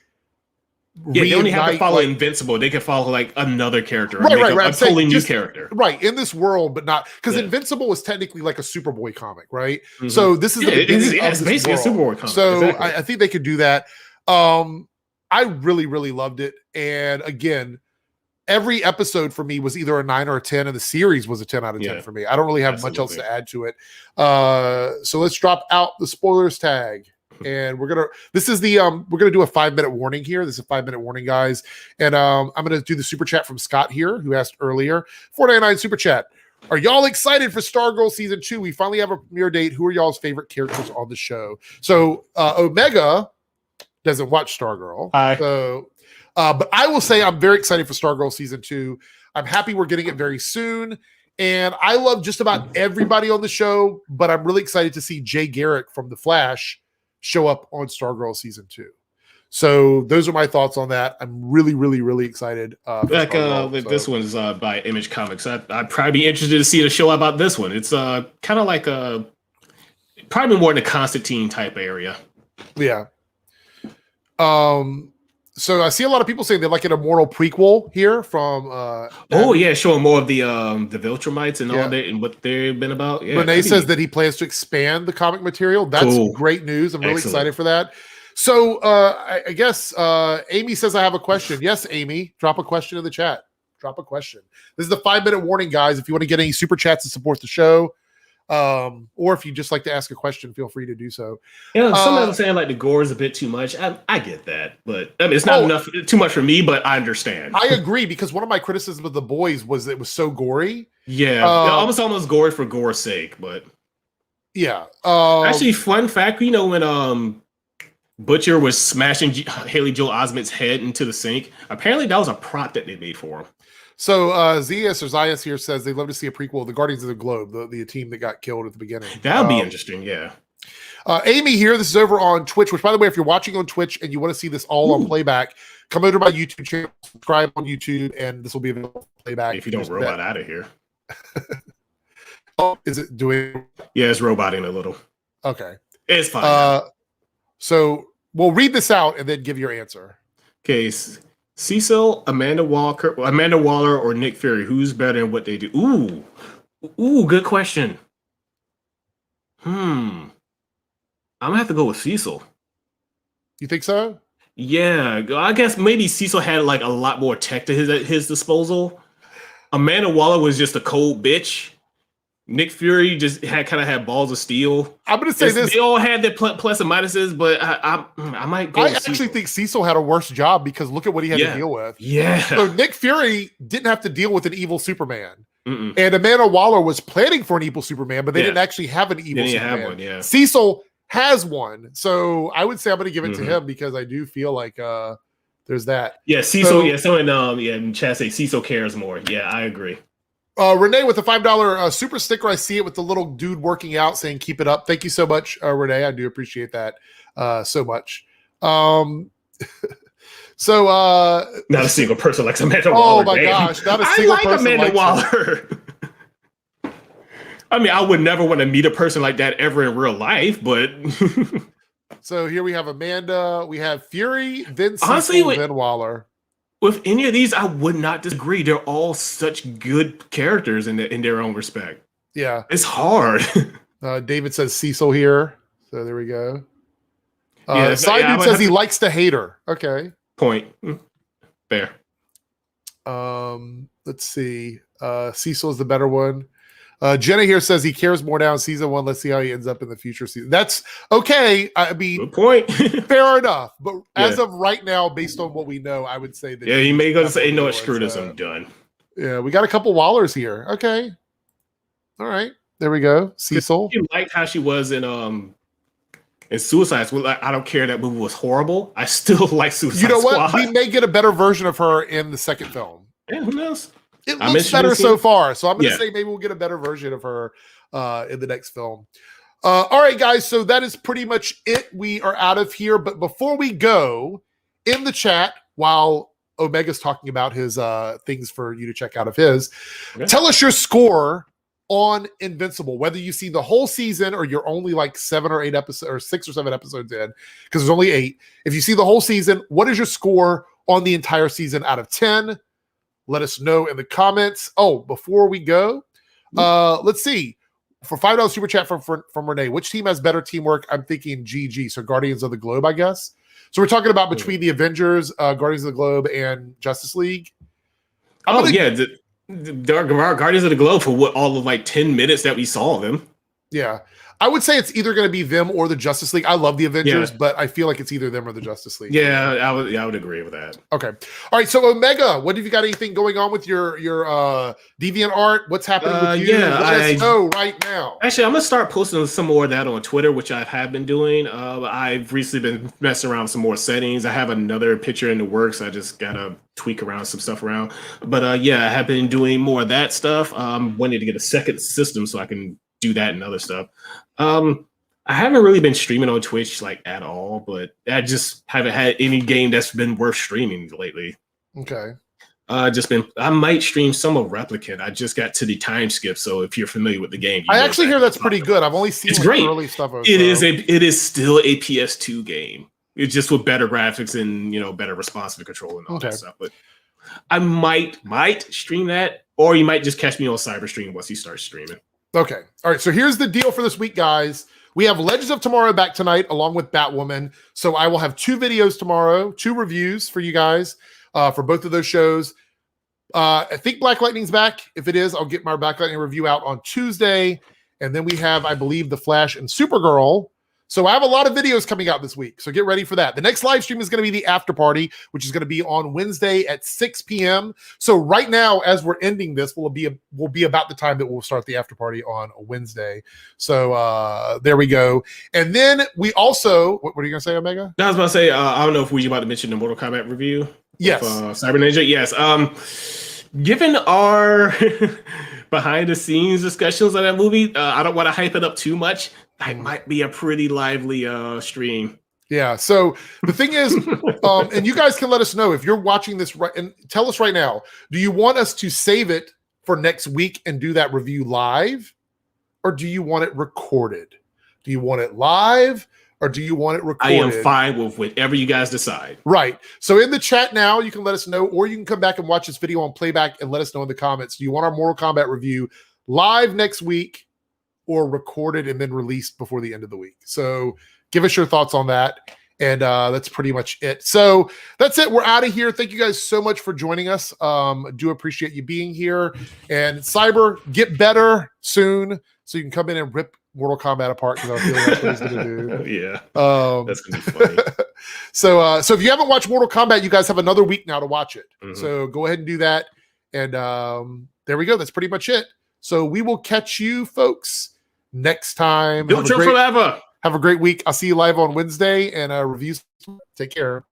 Yeah, they only have to follow Invincible. They can follow like another character, right. A totally new character, right? In this world, but not because Invincible was technically like a Superboy comic, right? So this is it's basically a Superboy comic. So exactly. I think they could do that. I really, really loved it, and again, every episode for me was either a 9 or a 10, and the series was a 10 out of 10 for me. I don't really have much else to add to it. So let's drop out the spoilers tag. And we're gonna do a 5-minute warning here. This is a 5-minute warning, guys. And I'm gonna do the super chat from Scott here, who asked earlier. 499 super chat. Are y'all excited for Stargirl season 2? We finally have a premiere date. Who are y'all's favorite characters on the show? So Omega doesn't watch Stargirl. Hi. So but I will say I'm very excited for Stargirl season 2. I'm happy we're getting it very soon. And I love just about everybody on the show, but I'm really excited to see Jay Garrick from The Flash show up on Stargirl season 2. So those are my thoughts on that. I'm really, really, really excited. This one's by Image Comics. I'd probably be interested to see the show about this one. It's kind of like probably more in the Constantine type area. Yeah. So I see a lot of people saying they like an Immortal prequel here from showing more of the Viltrumites and all that and what they've been about. Yeah, Renee says that he plans to expand the comic material. That's great news. I'm really excited for that. So I guess Amy says I have a question. Yes, Amy, drop a question in the chat. Drop a question. This is the 5-minute warning, guys. If you want to get any super chats to support the show, or if you just like to ask a question, feel free to do so. Yeah, some people saying like the gore is a bit too much. I get that, but I mean it's not enough too much for me. But I understand. I agree because one of my criticisms of The Boys was it was so gory. Yeah, almost gory for gore's sake. But yeah, actually, fun fact, when Butcher was smashing Haley Joel Osment's head into the sink, apparently that was a prop that they made for him. So Zias or Zias here says they'd love to see a prequel of the Guardians of the Globe, the team that got killed at the beginning. That would be interesting, yeah. Amy here, this is over on Twitch, which, by the way, if you're watching on Twitch and you want to see this all on playback, come over to my YouTube channel, subscribe on YouTube, and this will be available on playback. If you don't robot out of here. Oh, is it doing? Yeah, it's roboting a little. Okay. It's fine. So we'll read this out and then give your answer. Okay. Cecil, Amanda Waller, or Nick Fury? Who's better in what they do? Ooh, good question. I'm gonna have to go with Cecil. You think so? Yeah, I guess maybe Cecil had like a lot more tech to his disposal. Amanda Waller was just a cold bitch. Nick Fury just had balls of steel. I'm going to say this. They all had their plus and minuses, but I might go. I actually think Cecil had a worse job because look at what he had to deal with. Yeah. So Nick Fury didn't have to deal with an evil Superman. And Amanda Waller was planning for an evil Superman, but they didn't actually have an evil Superman. Have one, yeah. Cecil has one. So I would say I'm going to give it to him because I do feel like there's that. Yeah, Cecil. Someone chat say Cecil cares more. Yeah, I agree. Renee with the $5 super sticker. I see it with the little dude working out saying keep it up. Thank you so much, Renee. I do appreciate that so much. So not a single person likes Amanda Waller. Oh my gosh, not a single person Amanda Waller. I mean, I would never want to meet a person like that ever in real life, but so here we have Amanda, we have Fury, then Cecil, then Waller. With any of these, I would not disagree. They're all such good characters in their own respect. Yeah. It's hard. David says Cecil here. So there we go. Simon says he likes to hate her. Okay. Point. Fair. Let's see. Cecil is the better one. Jenna here says he cares more now in season 1. Let's see how he ends up in the future season. That's okay. I mean, good point. Fair enough. But as of right now, based on what we know, I would say that. Yeah, he may go say, "No, it's screw this. I'm done." Yeah, we got a couple Wallers here. Okay. All right. There we go. Cecil. You liked how she was in Suicide Squad. I don't care that movie was horrible. I still like Suicide Squad. You know what? We may get a better version of her in the second film. Yeah, who knows? It looks better so far. So I'm going to say maybe we'll get a better version of her in the next film. All right, guys. So that is pretty much it. We are out of here. But before we go, in the chat, while Omega's talking about his things for you to check out of his, tell us your score on Invincible, whether you see the whole season or you're only like 7 or 8 episodes or 6 or 7 episodes in, because there's only 8. If you see the whole season, what is your score on the entire season out of 10? Let us know in the comments. Oh, before we go, let's see. For $5 super chat from Renee, which team has better teamwork? I'm thinking GG, so Guardians of the Globe, I guess. So we're talking about between the Avengers, Guardians of the Globe, and Justice League. The Guardians of the Globe for all of like 10 minutes that we saw them. Yeah. I would say it's either going to be them or the Justice League. I love the Avengers, but I feel like it's either them or the Justice League. Yeah, I would agree with that. Okay. All right. So Omega, what have you got? Anything going on with your Deviant Art? What's happening with you? Let us know right now. Actually, I'm gonna start posting some more of that on Twitter, which I have been doing. I've recently been messing around with some more settings. I have another picture in the works. I just gotta tweak around some stuff around. But I have been doing more of that stuff. Wanted to get a second system so I can do that and other stuff. I haven't really been streaming on Twitch like at all, but I just haven't had any game that's been worth streaming lately. Okay. I might stream some of Replicant. I just got to the time skip, so if you're familiar with the game, I actually hear that's pretty good. I've only seen great. Early stuff. It is still a PS2 game. It's just with better graphics and better responsive control and all Okay. that stuff. But I might stream that, or you might just catch me on Cyberstream once he starts streaming. Okay. All right. So here's the deal for this week, guys. We have Legends of Tomorrow back tonight, along with Batwoman. So I will have 2 videos tomorrow, 2 reviews for you guys for both of those shows. I think Black Lightning's back. If it is, I'll get my Black Lightning review out on Tuesday. And then we have, I believe, The Flash and Supergirl. So I have a lot of videos coming out this week. So get ready for that. The next live stream is going to be the after party, which is going to be on Wednesday at 6 p.m. So right now, as we're ending this, will be about the time that we'll start the after party on a Wednesday. So there we go. And then we also, what are you going to say, Omega? I was about to say, I don't know if we were about to mention the Mortal Kombat review. Yes. Cyber Ninja. Yes. Given our behind the scenes discussions of that movie, I don't want to hype it up too much. That might be a pretty lively stream. Yeah. So the thing is, and you guys can let us know if you're watching this right, and tell us right now, do you want us to save it for next week and do that review live, or do you want it recorded? Do you want it live, or do you want it recorded? I am fine with whatever you guys decide. Right. So in the chat now, you can let us know, or you can come back and watch this video on playback and let us know in the comments. Do you want our Mortal Kombat review live next week, or recorded and then released before the end of the week? So give us your thoughts on that. And that's pretty much it. So that's it. We're out of here. Thank you guys so much for joining us. Do appreciate you being here. And Cyber, get better soon so you can come in and rip Mortal Kombat apart, because I feel like that's what he's going to do. Yeah. That's going to be funny. So if you haven't watched Mortal Kombat, you guys have another week now to watch it. Mhm. So go ahead and do that. And there we go. That's pretty much it. So we will catch you folks next time. Have a great week. Have a great week. I'll see you live on Wednesday and reviews. Take care.